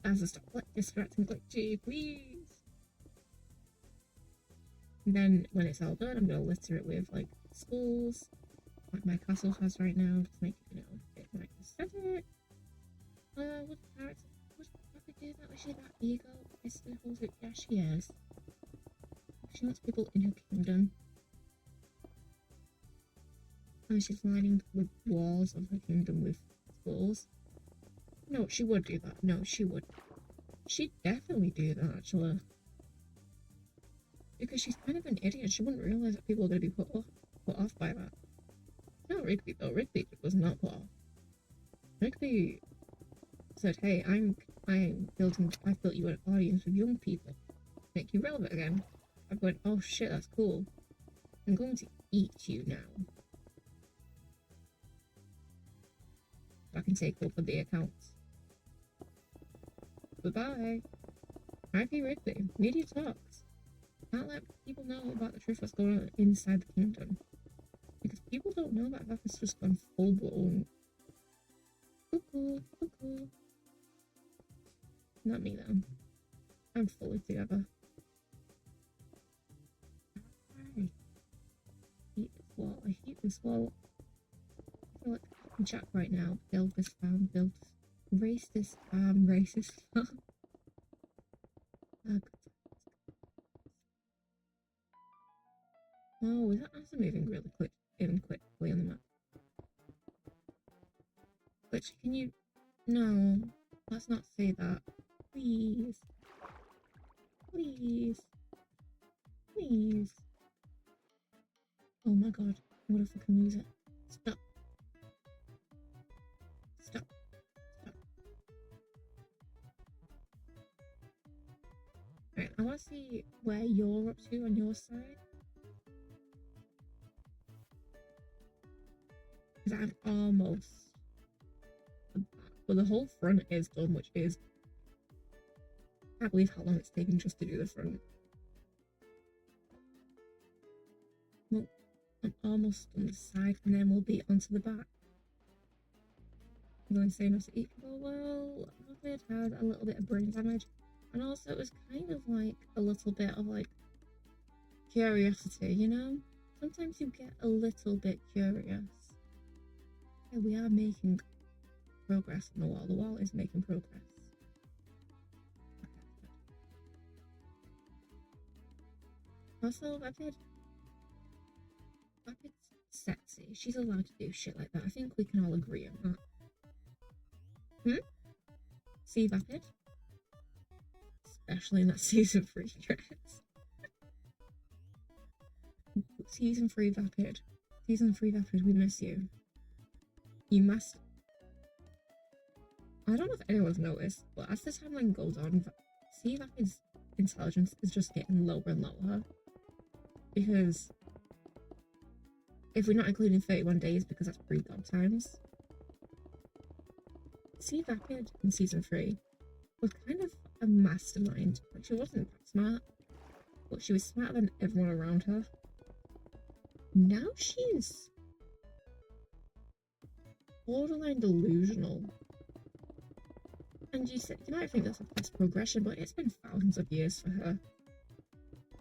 Azza, stop distracting glitchy, please. And then when it's all done, I'm gonna litter it with like schools, like my castle has right now, just make it, you know, a bit more aesthetic. What character? What could do that? Was she that ego? Is the whole it? Yeah, she is. She wants people in her kingdom. And she's lining the walls of her kingdom with schools. No, she would do that. No, she would. She'd definitely do that, actually. Because she's kind of an idiot. She wouldn't realise that people are going to be put off by that. Not Rigby, though. Rigby was not put off. Rigby said, hey, I've built you an audience with young people. Make you relevant again. I went, oh shit, that's cool. I'm going to eat you now. I can take over the accounts. Bye-bye. R.I.P. Rigby. Media talks. Can't let people know about the truth that's going on inside the kingdom. Because people don't know that Vapid's just gone full-blown. Cuckoo, cuckoo. Not me, though. I'm fully together. I hate this wall. I hate this wall. I feel like I can chat right now. Build this farm. Build this. Race this farm. Race this farm. Oh, is that also moving really quickly on the map? Which, can you... No, let's not say that. Please. Please. Please. Oh my god, what if I can lose it? Stop. Stop. Stop. Alright, I want to see where you're up to on your side. Because I'm almost... Well, the whole front is done, which is... I can't believe how long it's taken just to do the front. Well, I'm almost on the side, and then we'll be onto the back. I'm going to say not to eat people. Well, Vapid had a little bit of brain damage, and also it was kind of like a little bit of like curiosity, you know? Sometimes you get a little bit curious. Yeah, we are making progress on the wall. The wall is making progress. Also, Vapid's sexy. She's allowed to do shit like that. I think we can all agree on that. See Vapid? Especially in that season 3 dress. Season 3 Vapid. Season 3 Vapid, we miss you. You must... I don't know if anyone's noticed, but as the timeline goes on, see Vapid's intelligence is just getting lower and lower. Because if we're not including 31 days, because that's pre-god times, see Vapid in season 3 was kind of a mastermind. Like, she wasn't that smart, but she was smarter than everyone around her. Now she's borderline delusional. And you might think that's a fast progression, but it's been thousands of years for her.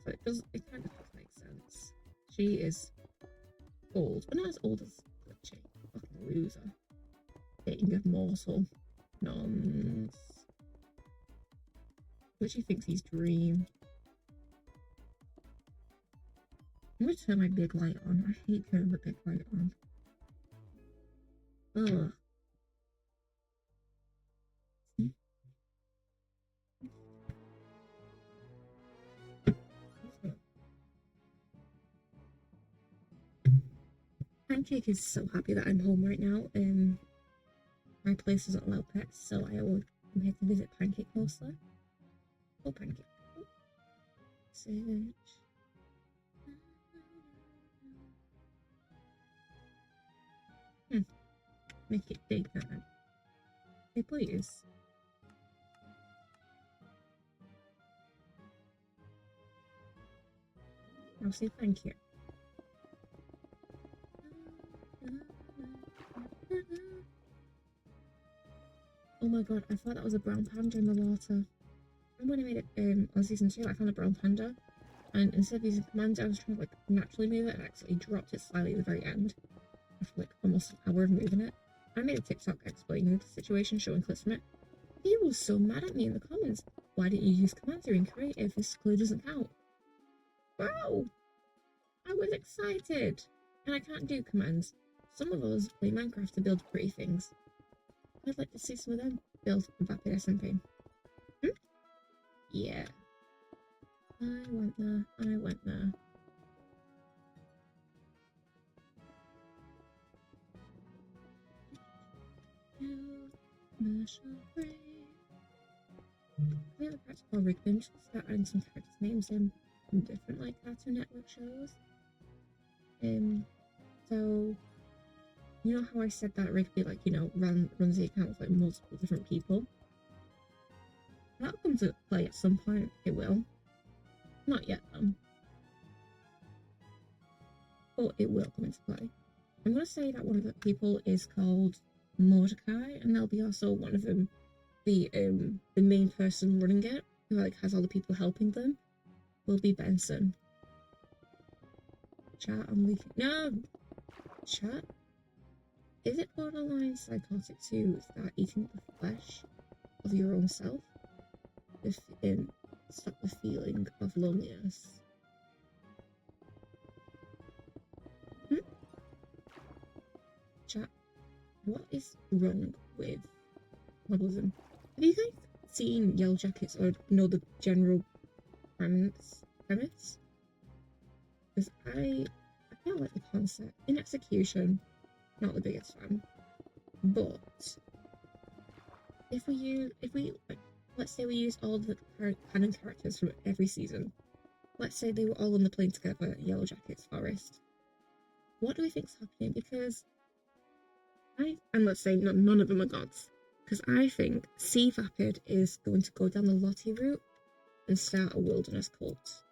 So it kind of does make sense. She is old, but not as old as Glitchy. Fucking loser. Eating a morsel. Nonce. Glitchy thinks he's dream. gonna turn my big light on. I hate turning the big light on. Ugh. Pancake is so happy that I'm home right now. My place doesn't allow pets, so I'm here to visit Pancake mostly. Oh, Pancake. Search. Make it big then. Hey, please. I'll say thank you. Oh my god, I thought that was a brown panda in the water. And when I made it on season 2, I found a brown panda, and instead of using commands, I was trying to like naturally move it and actually dropped it slightly at the very end after like almost an hour of moving it. I made a TikTok explaining the situation, showing clips from it. He was so mad at me in the comments. Why didn't you use commands? You're in creative. This clue doesn't count. Bro, I was excited, and I can't do commands. Some of us play Minecraft to build pretty things. I'd like to see some of them build a vapid SMP. Yeah. I went there. Commercial break. I have a practical Rigby. Just start adding some characters' names in from different like Cartoon Network shows. So you know how I said that Rigby runs the account with like multiple different people? That'll come to play at some point. It will. Not yet though. But it will come into play. I'm gonna say that one of the people is called Mordecai, and there'll be also one of them, the main person running it, who like has all the people helping them, will be Benson. Chat, I'm leaking. No! Chat? Is it borderline psychotic to start eating the flesh of your own self? If stop the feeling of loneliness. Chat, what is wrong with Bubblism? Have you guys seen Yellow Jackets or know the general premise? Because I kind of like the concept. In execution, not the biggest fan. But if we let's say we use all the canon characters from every season. Let's say they were all on the plane together at Yellow Jackets Forest. What do we think's happening? Because and let's say none of them are gods. Because I think Sea Vapid is going to go down the Lottie route and start a wilderness cult.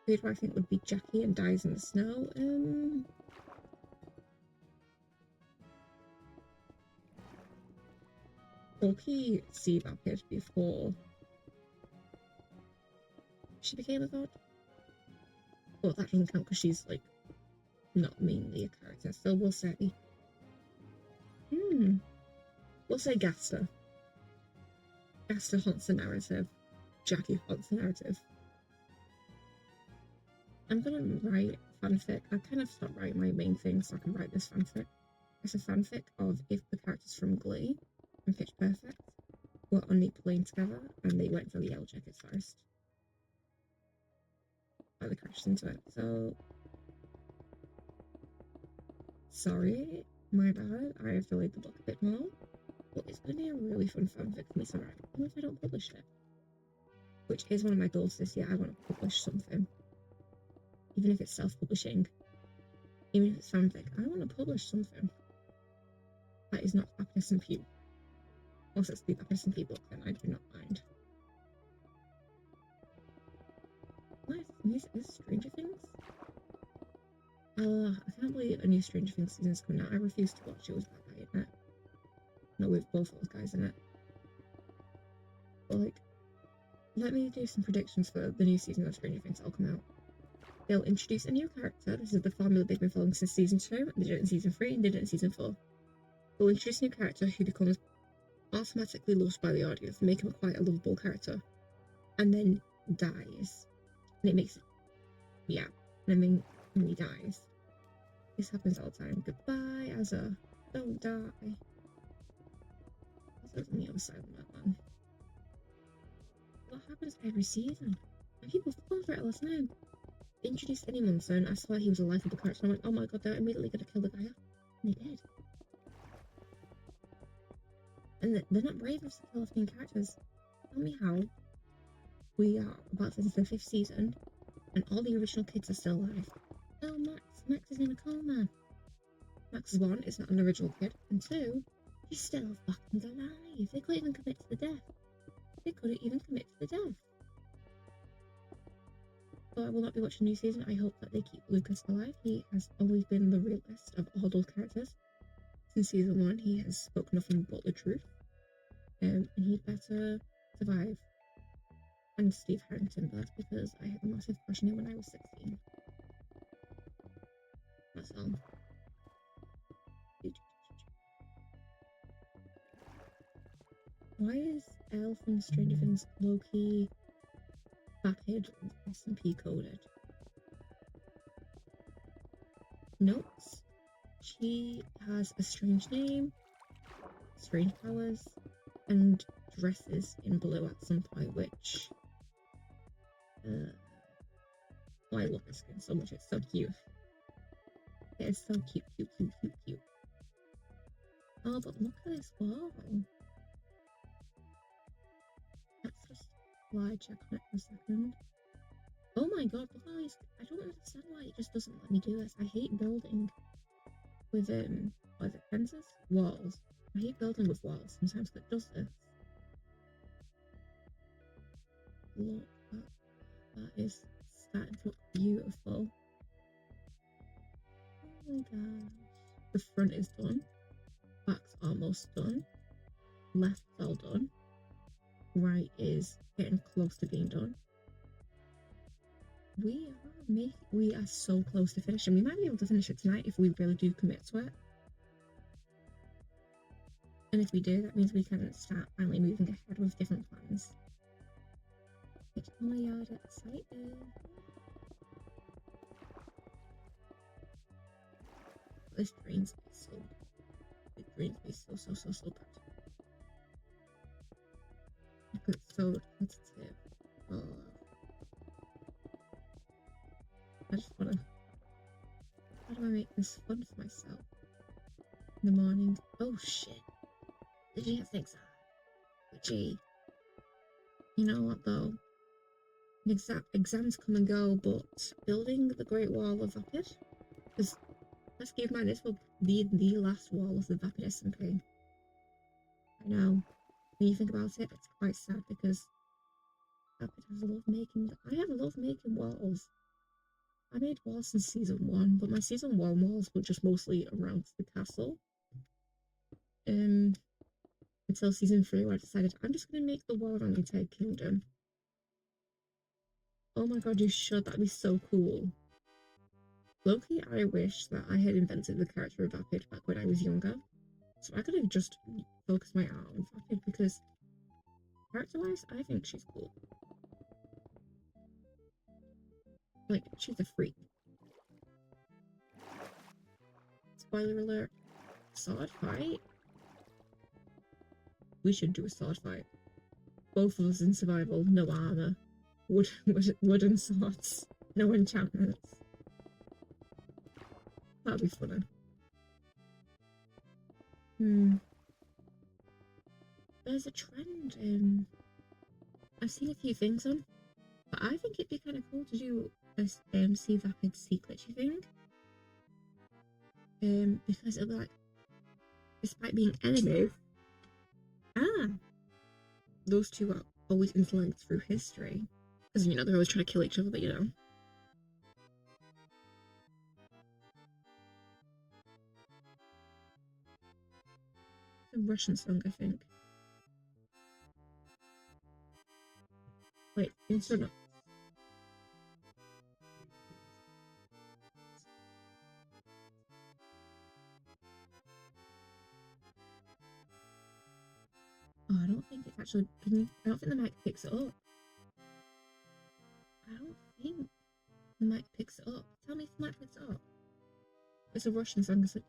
Who do I think would be Jackie and dies in the snow? Loki Sea Vapid before she became a god. Well, that doesn't count because she's like not mainly a character. So we'll say we'll say Gaster. Gaster haunts the narrative. Jackie haunts the narrative. I'm gonna write fanfic. I kind of stopped writing my main thing so I can write this fanfic. It's a fanfic of if the characters from Glee and Pitch Perfect were on the plane together and they went to the Yellow Jackets Forest. But they crashed into it. So sorry, my bad. I have delayed the book a bit more. But it's gonna be a really fun fanfic for me to write, even if I don't publish it. Which is one of my goals this year. I want to publish something. Even if it's self-publishing. Even if it's fanfic. I want to publish something. That is not Happiness and Pew. Also, it's the Happiness and Pew book, then I do not mind. What is Stranger Things? I can't believe a new Stranger Things season is coming out. I refuse to watch it with that guy in it. No, with both those guys in it. But like, let me do some predictions for the new season of Stranger Things that'll come out. They'll introduce a new character. This is the formula they've been following since season 2. They did it in season 3 and did it in season 4. They'll introduce a new character who becomes automatically loved by the audience, make him quite a lovable character, and then dies. And it makes it, yeah. and then he dies. This happens all the time. Goodbye, Azza. Don't die. Azza's on the other side of that one. What happens every season? And people fall for it all the time. Introduced any monster and I saw he was a likeable character and I went, oh my god, they're immediately gonna kill the guy off. And they did. And they're not brave enough to kill off main characters. Tell me how we are about to the 5th season and all the original kids are still alive. Oh, Max is in a coma. Max 1 is not an original kid, and 2, he's still fucking alive. They couldn't even commit to the death. So I will not be watching a new season. I hope that they keep Lucas alive. He has always been the realest of all those characters. Since season 1, he has spoken nothing but the truth. And he'd better survive. And Steve Harrington, but that's because I had a massive crush on him when I was 16. That's all. Why is Elle from Stranger Things low-key vapid SMP coded? Notes. She has a strange name, strange powers, and dresses in blue at some point, which I love her skin so much. It's so cute. It is so cute. Oh, but look at this wall. Let's just fly check on it for a second. Oh my god, look at this. I don't understand why it just doesn't let me do this. I hate building with what is it, fences? Walls. I hate building with walls sometimes, but it does this. Look, that is starting to look beautiful. Oh my gosh. The front is done. Back's almost done. Left's all done. Right is getting close to being done. We are so close to finishing. We might be able to finish it tonight if we really do commit to it. And if we do, that means we can start finally moving ahead with different plans. It's my yard excited. This drains me so. It drains me so bad. It's so repetitive. Oh. I just wanna. How do I make this fun for myself? In the morning. Oh shit. Did you have things on? Gee. You know what though? Exams come and go, but building the Great Wall of Vapid, because let's keep in mind this will be the last wall of the Vapid SMP. I know. When you think about it, it's quite sad because Vapid has a love making. I have a love making walls. I made walls since season 1, but my season 1 walls were just mostly around the castle. Until season 3, where I decided I'm just gonna make the wall around the entire kingdom. Oh my god, you should. That'd be so cool. Loki, I wish that I had invented the character of Vapid back when I was younger. So I could have just focused my art on Vapid because character-wise, I think she's cool. Like, she's a freak. Spoiler alert. Sword fight? We should do a sword fight. Both of us in survival, no armor. Wooden swords. No enchantments. That'd be funny. There's a trend. I've seen a few things on, but I think it'd be kind of cool to do a Sea Vapid Sea Glitchy thing. Because it'll be like, despite being enemies, those two are always interlinked through history. Because, you know, they're always trying to kill each other, but you know. It's a Russian song, I think. Wait, insert. Oh, I don't think it's actually. I don't think the mic picks it up. I don't think. the mic picks it up. Tell me if the mic picks it up. It's a Russian song. It's like.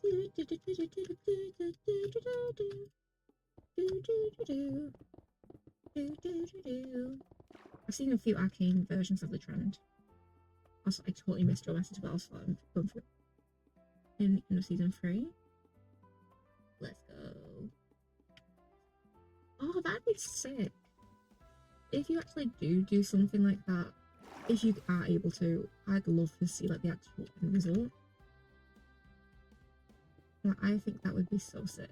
I've seen a few arcane versions of the trend. Also, I totally missed your message, but I'll start going for it. In season 3. Let's go. Oh, that'd be sick. If you actually do something like that, if you are able to, I'd love to see like the actual end result. Like, I think that would be so sick.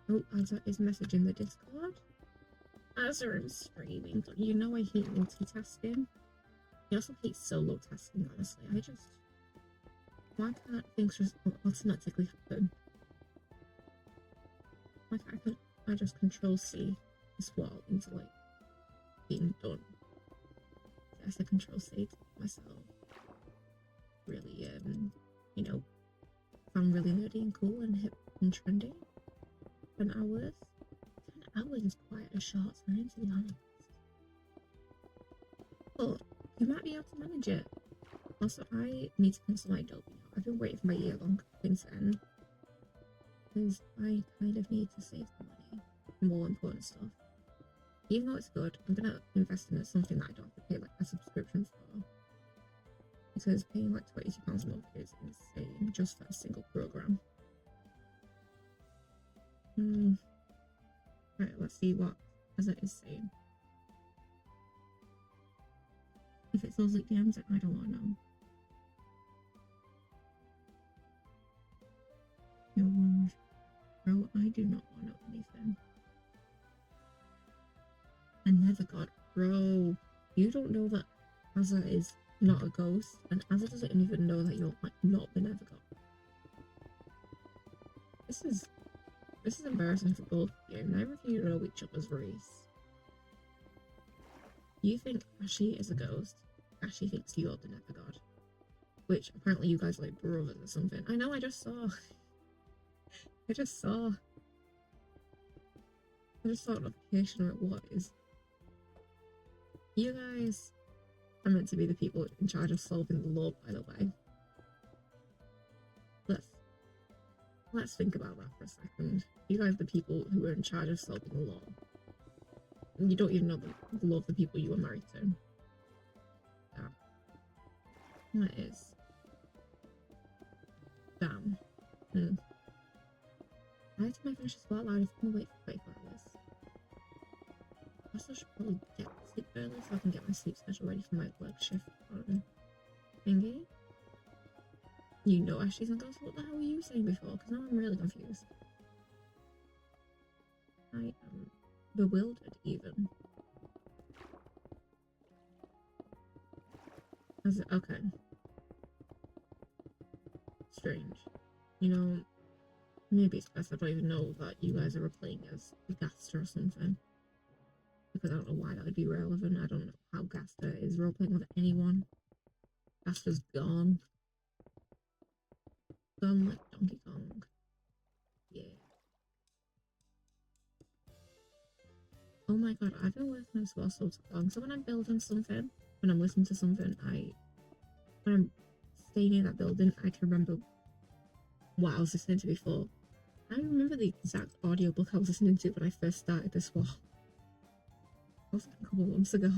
Oh, Azza is messaging the Discord. Azza is streaming. You know I hate multitasking. I also hate solo tasking, honestly. Why can't things just automatically happen? Why can't I just control C as well into like being done? Yes, I control C to myself. Really, you know, sound really nerdy and cool and hip and trendy. 10 hours? 10 hours is quite a short time, to be honest. But you might be able to manage it. Also, I need to cancel my Adobe now. I've been waiting for my year-long thing to end. Because I kind of need to save the money for more important stuff. Even though it's good, I'm gonna invest in it, something that I don't have to pay like a subscription for. Because paying like £22 a month is insane just for a single program. Right, let's see what Azza is saying. If it's those like DMs, I don't want to know. No one, bro, I do not want to know anything. I never got, bro. You don't know that Azza is not a ghost, and Azza doesn't even know that you're like not the never got. This is embarrassing for both of you. Neither of you know each other's race. You think Ashy is a ghost. Ashy thinks you're the Nether God. Which apparently you guys are like brothers or something. I know, I just saw. I just saw a notification of what is. You guys are meant to be the people in charge of solving the law, by the way. Let's think about that for a second. You guys are the people who are in charge of solving the law. And you don't even know the law of the people you were married to. Yeah. That is. Damn. I have to make finish this while loud if I'm gonna wait for 24 hours. Also, I should probably get to sleep early so I can get my sleep schedule ready for my work shift on thingy. You know Ashley's not ghost. What the hell were you saying before? Because now I'm really confused. I am bewildered even. Okay. Strange. You know, maybe it's best I don't even know that you guys are playing as Gaster or something. Because I don't know why that would be relevant. I don't know how Gaster is roleplaying with anyone. Gaster's gone. Gone like Donkey Kong. Yeah. Oh my god, I've been working on this for so long. So when I'm building something, when I'm listening to something, when I'm staying in that building, I can remember what I was listening to before. I remember the exact audiobook I was listening to when I first started this war. That was like a couple months ago.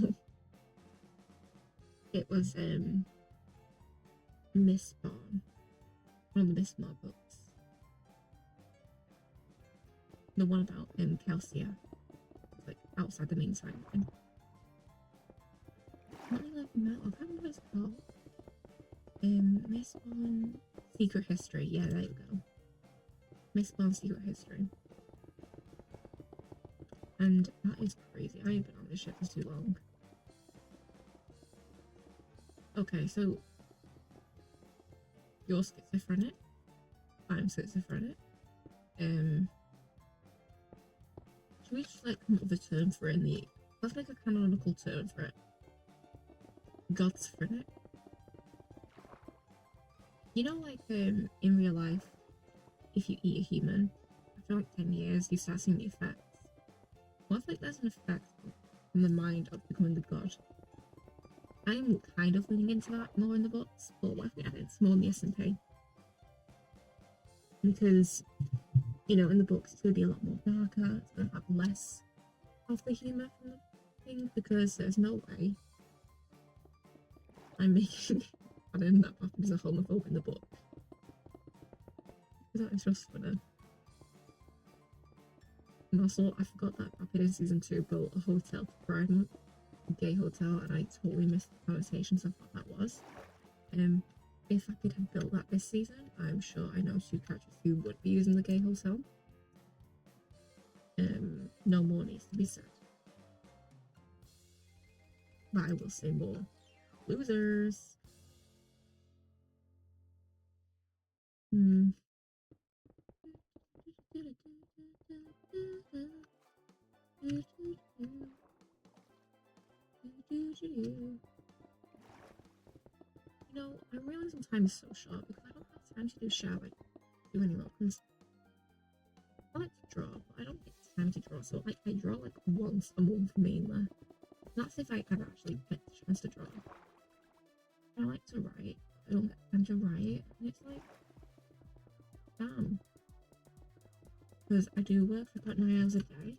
It was Mistborn. One of the Mistborn books. The one about Calcia. It's like outside the main side thing. Not really like metal. I can't remember what it's called. Mistborn Secret History. Yeah, there you go. Mistborn Secret History. And that is crazy. I have been on this shit for too long. Okay, so you're schizophrenic. I'm schizophrenic. Should we just like come up with a term for it in the? That's like a canonical term for it. Godsphrenic. You know, like in real life, if you eat a human, after like 10 years, you start seeing the effects. What if like there's an effect on the mind of becoming the god? I'm kind of leaning into that more in the books, but what if it's more in the SMP? Because, you know, in the books it's going to be a lot more darker, it's going to have less of the humour from the thing, because there's no way I'm making canon that Buffy is a homophobe in the book. Because that is just funny. And also, I forgot that Buffy in season 2 built a hotel for Pride Month, a gay hotel, and I totally missed the conversations of what that was. If I could have built that this season, I'm sure I know two characters who would be using the gay hotel. No more needs to be said. But I will say more. Losers. You know, I realize my time is so short because I don't have time to do shower do anymore. Because I like to draw, but I don't get time to draw. So like I draw like once a month mainly. Not if I ever actually get the chance to draw. I like to write. I don't get time to write, and it's like, damn. Because I do work for about 9 hours a day.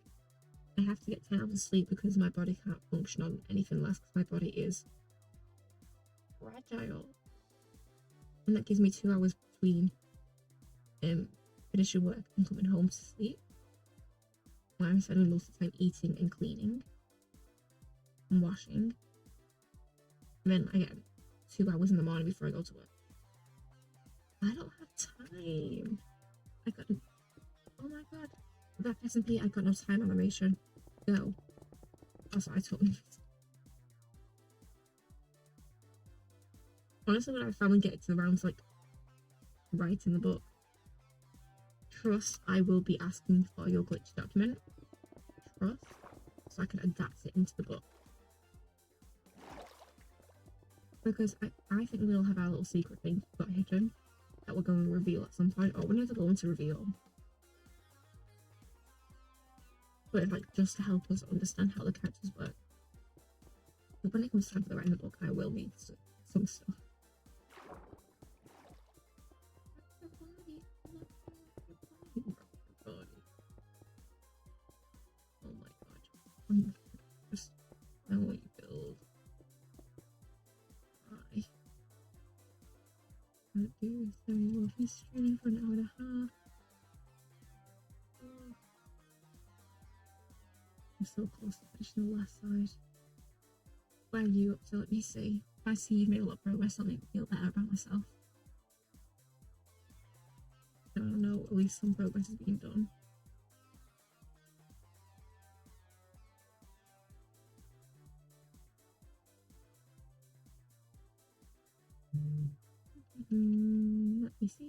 I have to get 10 hours of sleep because my body can't function on anything less because my body is fragile. And that gives me 2 hours between finishing work and coming home to sleep. Where I'm spending most of the time eating and cleaning and washing. And then I get 2 hours in the morning before I go to work. I don't have time. I got to, oh my god. That SMP, I got no time animation. Go. That's what I told you. Honestly, when I finally get to the rounds, like, writing the book, trust, I will be asking for your glitch document. Trust. So I can adapt it into the book. Because I think we'll have our little secret thing got hidden that we're going to reveal at some point, or we're never going to reveal. But like just to help us understand how the characters work. But when it comes time for writing the book, I will need some stuff. Oh my god. Just know what you build. I do is very well history for an hour and a half. Oh. I'm so close to finishing the last side. Where are you up to? Let me see. If I see you've made a lot of progress, I'll make me feel better about myself. I don't know, at least some progress is being done. Let me see.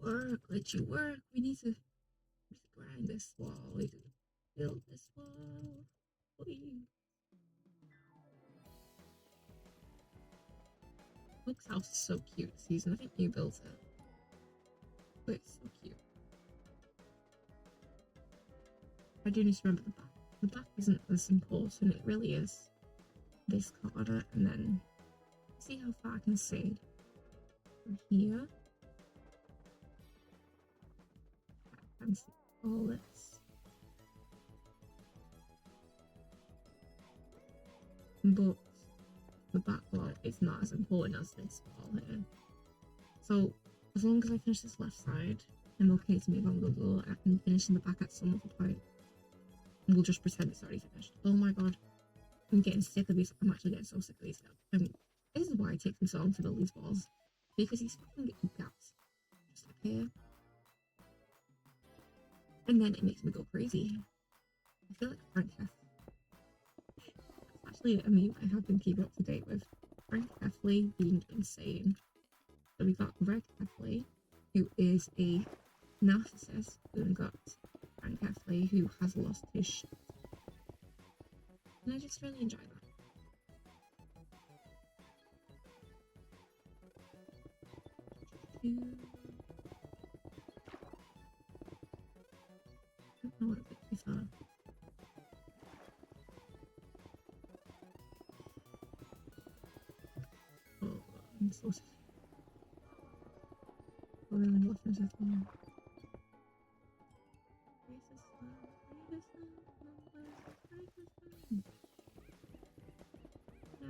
Work, let you work. We need to grind this wall. We need to build this wall. Please. Luke's house is so cute this season. I think you built it. But it's so cute. I do need to remember the back. The back isn't as important. It really is. This corner, and then see how far I can see from here. I can see all this. But the back wall is not as important as this wall here. So as long as I finish this left side, I'm okay to move on the wall. I can finish in the back at some other point. And we'll just pretend it's already finished. Oh my god. I'm getting sick of these. I'm actually getting so sick of these now. This is why it takes me so long to build these walls. Because these fucking gaps. Just like here. And then it makes me go crazy. I feel like Frank Heffley. That's actually a meme I have been keeping up to date with. Frank Heffley being insane. So we got Greg Heffley, who is a narcissist, and got Frank Heffley, who has lost his shit. And I just really enjoy that. I don't know what a bit too far. so really lessons as well. Now,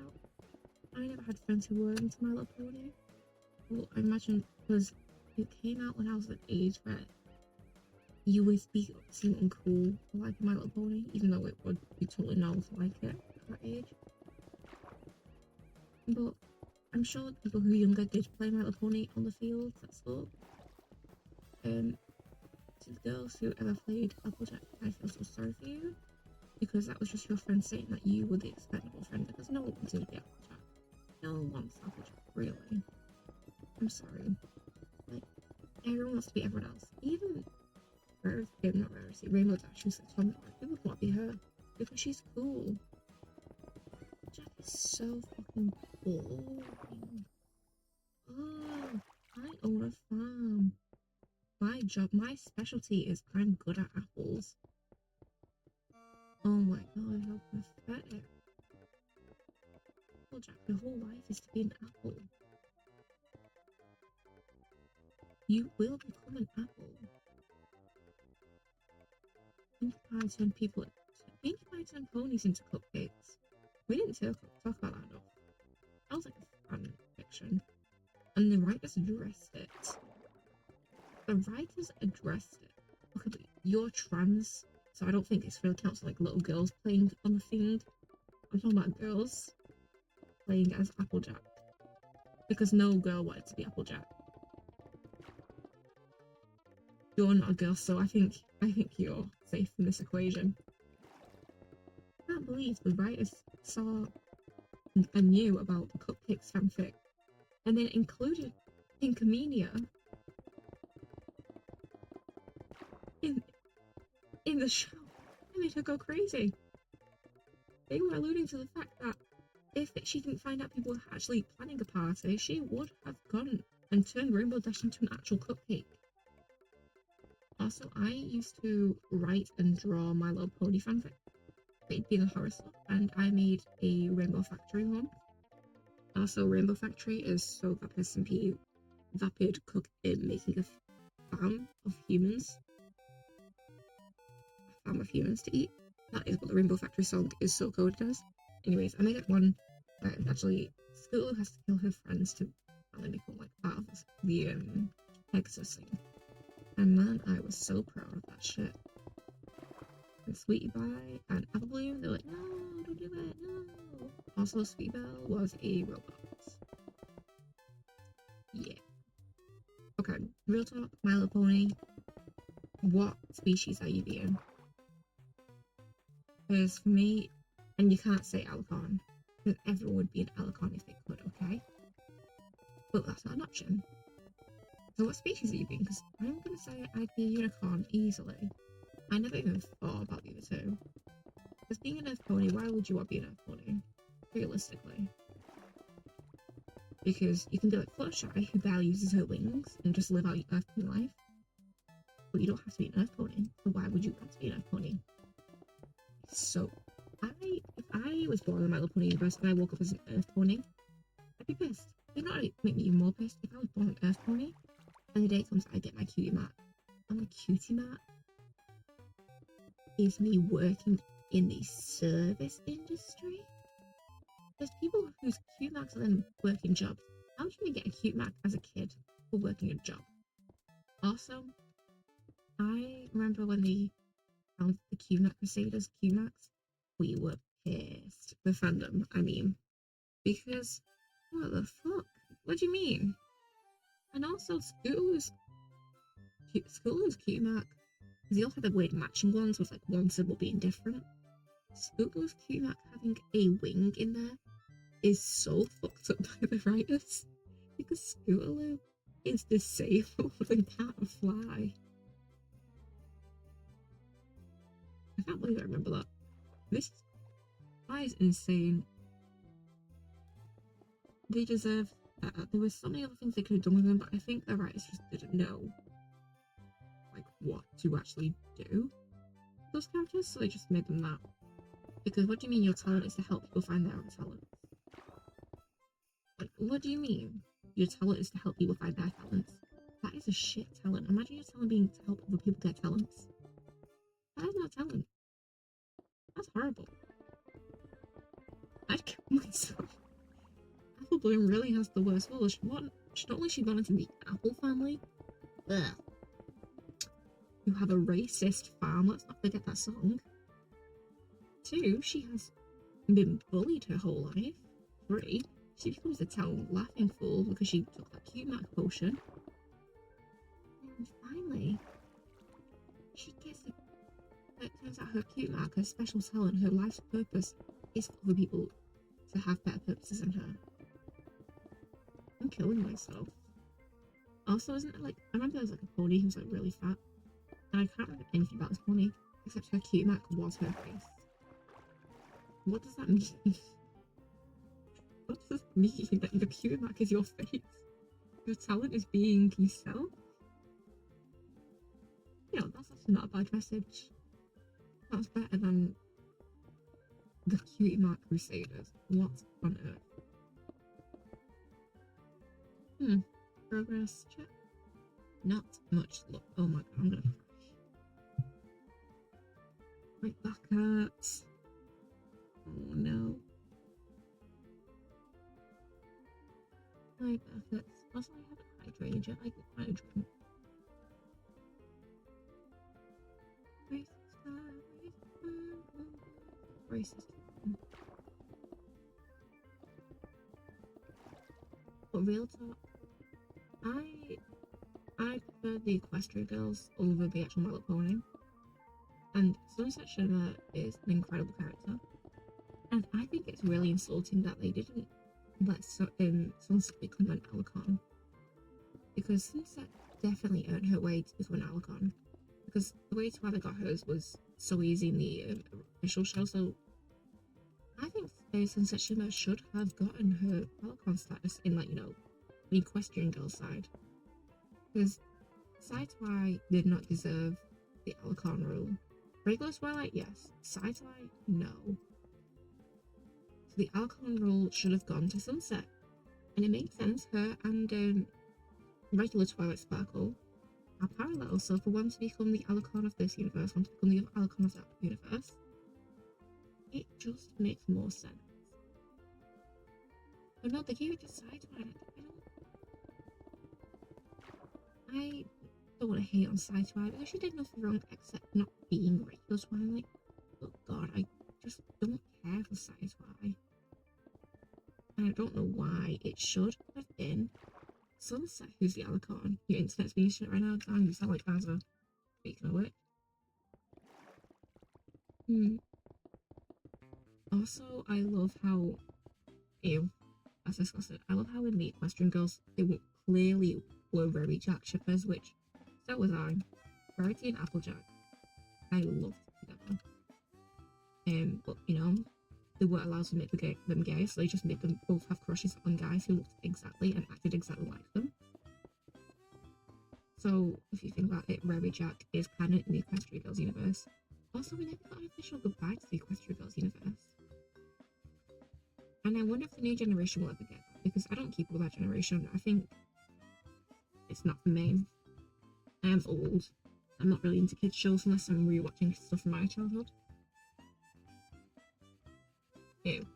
I never had friends who were into My Little Pony. Well, I imagine because it came out when I was at an age where you would be seem uncool to like My Little Pony, even though it would be totally normal to like it at that age. But I'm sure people who are younger did play My Little Pony on the fields at school. To the girls who ever played Applejack, I feel so sorry for you, because that was just your friend saying that you were the expendable friend, because no one wanted to be Applejack. No one wants Applejack, really. I'm sorry. Like, everyone wants to be everyone else. Even Rainbow Dash, who's like Tom, people want to be her, because she's cool. Jack is so fucking boring. Oh, I own a farm. My job, my specialty is I'm good at apples. Oh my god, how pathetic. Applejack, your whole life is to be an apple. You will become an apple. Pinkie Pie turned ponies into cupcakes. We didn't talk about that enough. That was like a fan fiction. And the writers addressed it. Okay, but you're trans, so I don't think this really counts like little girls playing on the field. I'm talking about girls playing as Applejack. Because no girl wanted to be Applejack. You're not a girl, so I think you're safe in this equation. I can't believe the writers saw and knew about the Cupcakes fanfic and then included Pinkamania in the show. It made her go crazy. They were alluding to the fact that if she didn't find out people were actually planning a party, she would have gone and turned Rainbow Dash into an actual cupcake. Also, I used to write and draw My Little Pony fanfic. It'd be the horror stuff, and I made a Rainbow Factory one. Also, Rainbow Factory is so vapid cook in making a farm of humans. A farm of humans to eat. That is what the Rainbow Factory song is so coded as. Anyways, I made it one where actually Scootaloo has to kill her friends to finally become like part of the Pegasus thing. And man, I was so proud of that shit. And Sweetie Pie and Apple Bloom, they're like, no, don't do it, no. Also, Sweet Belle was a robot. Yeah. Okay, real talk, My Little Pony. What species are you being? Because for me, and you can't say Alicorn, because everyone would be an Alicorn if they could, okay? But that's not an option. So what species are you being? Because I'm going to say I'd be a unicorn easily. I never even thought about the other two. Because being an Earth Pony, why would you want to be an Earth Pony? Realistically. Because you can be like Fluttershy, who barely uses her wings, and just live out your Earth Pony life. But you don't have to be an Earth Pony. So why would you want to be an Earth Pony? So, if I was born in My Little Pony universe and I woke up as an Earth Pony, I'd be pissed. It'd not make me even more pissed if I was born an Earth Pony and the day comes I get my cutie mark. And my cutie mark is me working in the service industry. There's people whose cute marks are then working jobs. How do you get a cute mark as a kid for working a job? Also, I remember when they found the cute mark Crusaders cute marks, we were pissed. The fandom, I mean. Because, what the fuck? What do you mean? And also, Scootaloo's cute mark, because they all had the weird matching ones with like one symbol being different. Scootaloo's cute mark having a wing in there is so fucked up by the writers, because Scootaloo is disabled and can't fly. I can't believe I remember that. This is insane. They deserve that. There were so many other things they could have done with them, but I think the writers just didn't know like what to actually do with those characters, so they just made them that. Because what do you mean your talent is to help people find their own talent? Like, what do you mean? your talent is to help people find their talents. That is a shit talent. Imagine your talent being to help other people get talents. That is not talent. That's horrible. I'd kill myself. Apple Bloom really has the worst fall. Not only she born into the Apple family, ugh. You have a racist farm, let's not forget that song. 2, she has been bullied her whole life. 3, she becomes a town laughing fool because she took that cute Mac potion. And finally, she gets it. It turns out her cute Mac, her special talent, her life's purpose is for other people to have better purposes than her. I'm killing myself. Also, isn't it like, I remember there was like a pony who was like really fat, and I can't remember anything about this pony except her cute Mac was her face. What does that mean? What does it mean that your cute Mac is your face? Your talent is being yourself? You know, that's actually not a bad message. That's better than the Cutie Mark Crusaders. What on earth? Progress check. Not much luck. Oh my god, I'm gonna crash. Right back at. Oh no. Right back at. Also, I haven't hydrated yet. I can hydrate. Racist. But real talk, I prefer the Equestria girls over the actual My Little Pony. And Sunset Shimmer is an incredible character. And I think it's really insulting that they didn't let Sunset become an Alicon. Because Sunset definitely earned her way to become an Alicon. Because the way to how they got hers was so easy in the official show, so I think Sunset Shimmer should have gotten her Alicon status in, like, you know, the Equestrian girl side. Because Sideswipe did not deserve the Alicon role. Regular Twilight, yes. Sideswipe, no. So the Alicon role should have gone to Sunset. And it makes sense, her and regular Twilight Sparkle are parallel, so for one to become the Alicon of this universe, one to become the Alicon of that universe, it just makes more sense. But no, they gave it to Sideswipe. I don't want to hate on Sideswipe because she did nothing wrong except not being regular Twilight. Oh god, I just don't care for Sideswipe. And I don't know why. It should have been Sunset who's the Alicon. Your internet's being shit right now, Dan. You sound like Azza. Speaking of which. Also, I love how... Ew. As disgusting. I love how in the Equestrian Girls, they were clearly were very Jack shippers, which so was I. Rarity and Applejack. I loved together. But you know, they weren't allowed to make them gay, so they just made them both have crushes on guys who looked exactly and acted exactly like them. So if you think about it, Rary Jack is canon in the Equestria Girls universe. Also, we never got an official goodbye to the Equestria Girls universe. And I wonder if the new generation will ever get that, because I don't keep all that generation. I think it's not for me. I am old. I'm not really into kids shows unless I'm rewatching stuff from my childhood. Ew.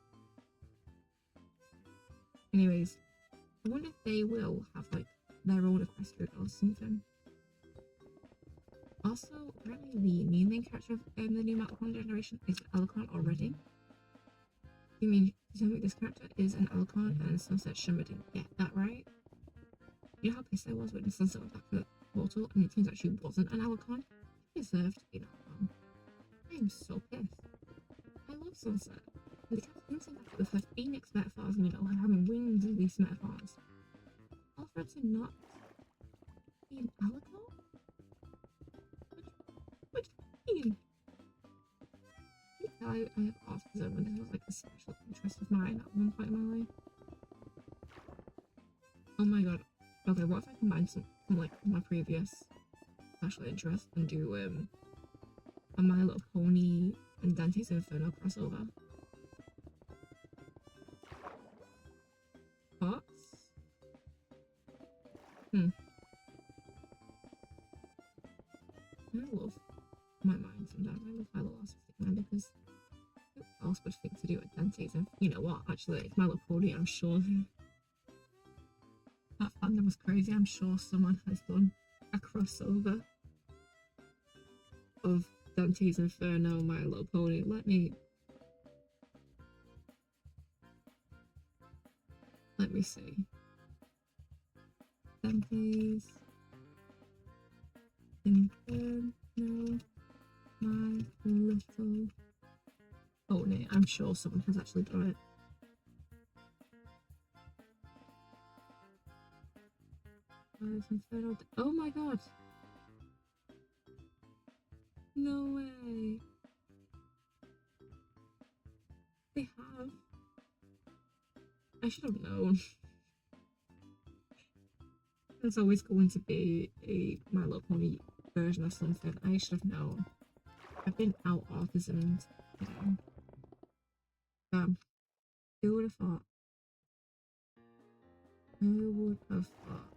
Anyways, I wonder if they will have like their own Equestria Girls or something. Also, apparently the new main character of the new Alicon generation is an Alicon already. You mean to tell me this character is an Alicon and Sunset Shimmer didn't get that right? You know how pissed I was when Sunset went back to the portal and it turns out she wasn't an Alicon? She deserved to be an Alicon. I am so pissed. I love Sunset. And they kept hinting at it with her Phoenix metaphors and, you know, her having wings and these metaphors. All for her to not be an Alicon? What do you mean? I have autism and this was like a special interest of mine at one point in my life. Oh my god. Okay, what if I combine some like my previous special interest and do a My Little Pony and Dante's Inferno crossover? Thoughts? I love my mind sometimes. I love Milo Autistic Man because who else would think to do at 10 season? You know what? Actually, it's Milo Pony. I'm sure that fandom was crazy. I'm sure someone has done a crossover of Dante's Inferno, My Little Pony. Let me see. Dante's Inferno, My Little Pony. I'm sure someone has actually done it. Inferno. Oh my god! No way! They have. I should have known. There's always going to be a My Little Pony version of something. I should have known. I've been out autism today. Who would have thought? Who would have thought?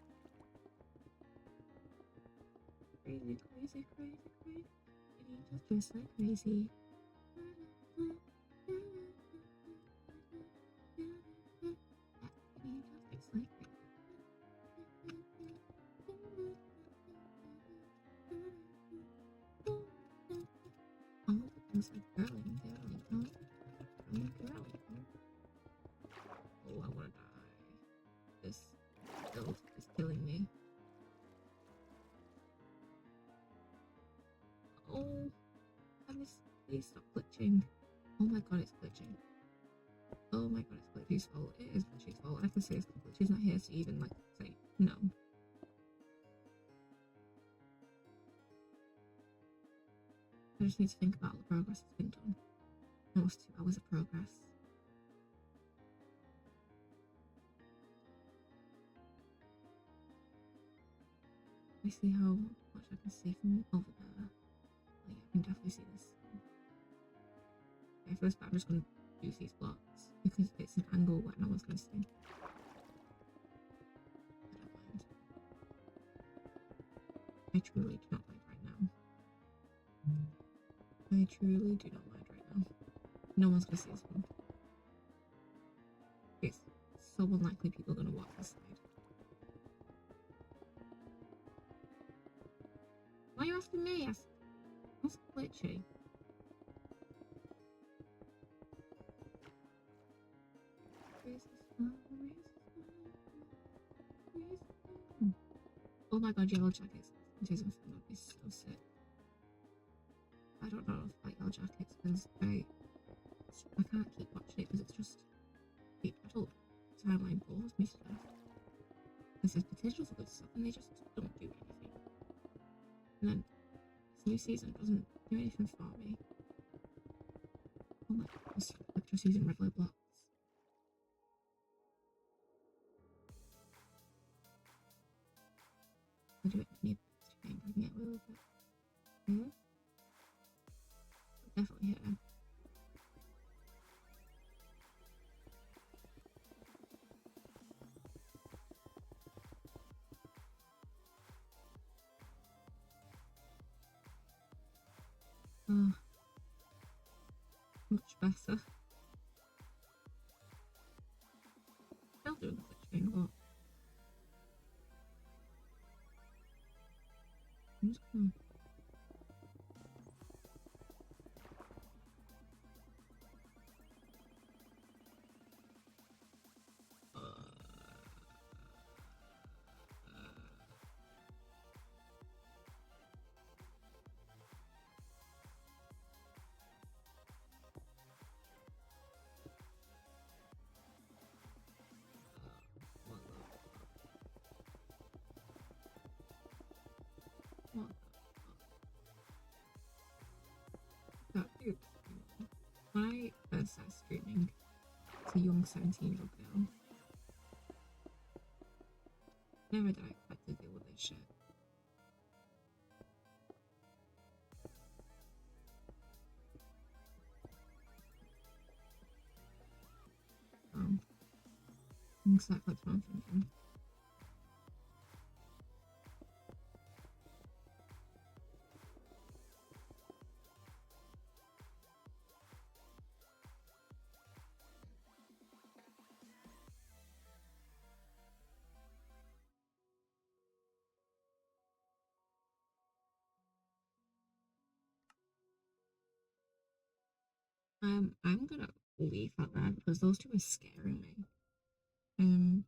Crazy, crazy, crazy, crazy. Just like crazy. It's like girly. Oh, I wanna die. This build is killing me. Oh, please stop glitching. Oh my god, it's glitching. Oh my god, it's glitchy's fault. It is glitchy's fault. I can say it's glitchy's not here to even say no. I just need to think about the progress that's been done. Almost 2 hours of progress. I see how much I can see from over there. Like, I can definitely see this. Okay, first, I'm just going to use these blocks because it's an angle where no one's going to see. I don't mind. I truly do not mind right now. I truly do not mind right now. No one's going to see this one. It's so unlikely people are going to walk this side. Why are you asking me? That's glitchy. Oh my god, Yellow Jackets in season 4 would be so sick. I don't know if I like Yellow Jackets because I can't keep watching it because it's just the adult timeline bores me to death. Because there's potential for good stuff and they just don't do anything. And then this new season doesn't do anything for me. Oh my god, I'm just using regular blocks. I do it need to bring it a little bit here. Definitely here. Much better. Still doing the glitching, but I'm just gonna dude, when I first started streaming to a young 17-year-old girl, never did I expect to deal with this shit. Exactly what I'm thinking. I'm gonna leave that there because those two are scaring me.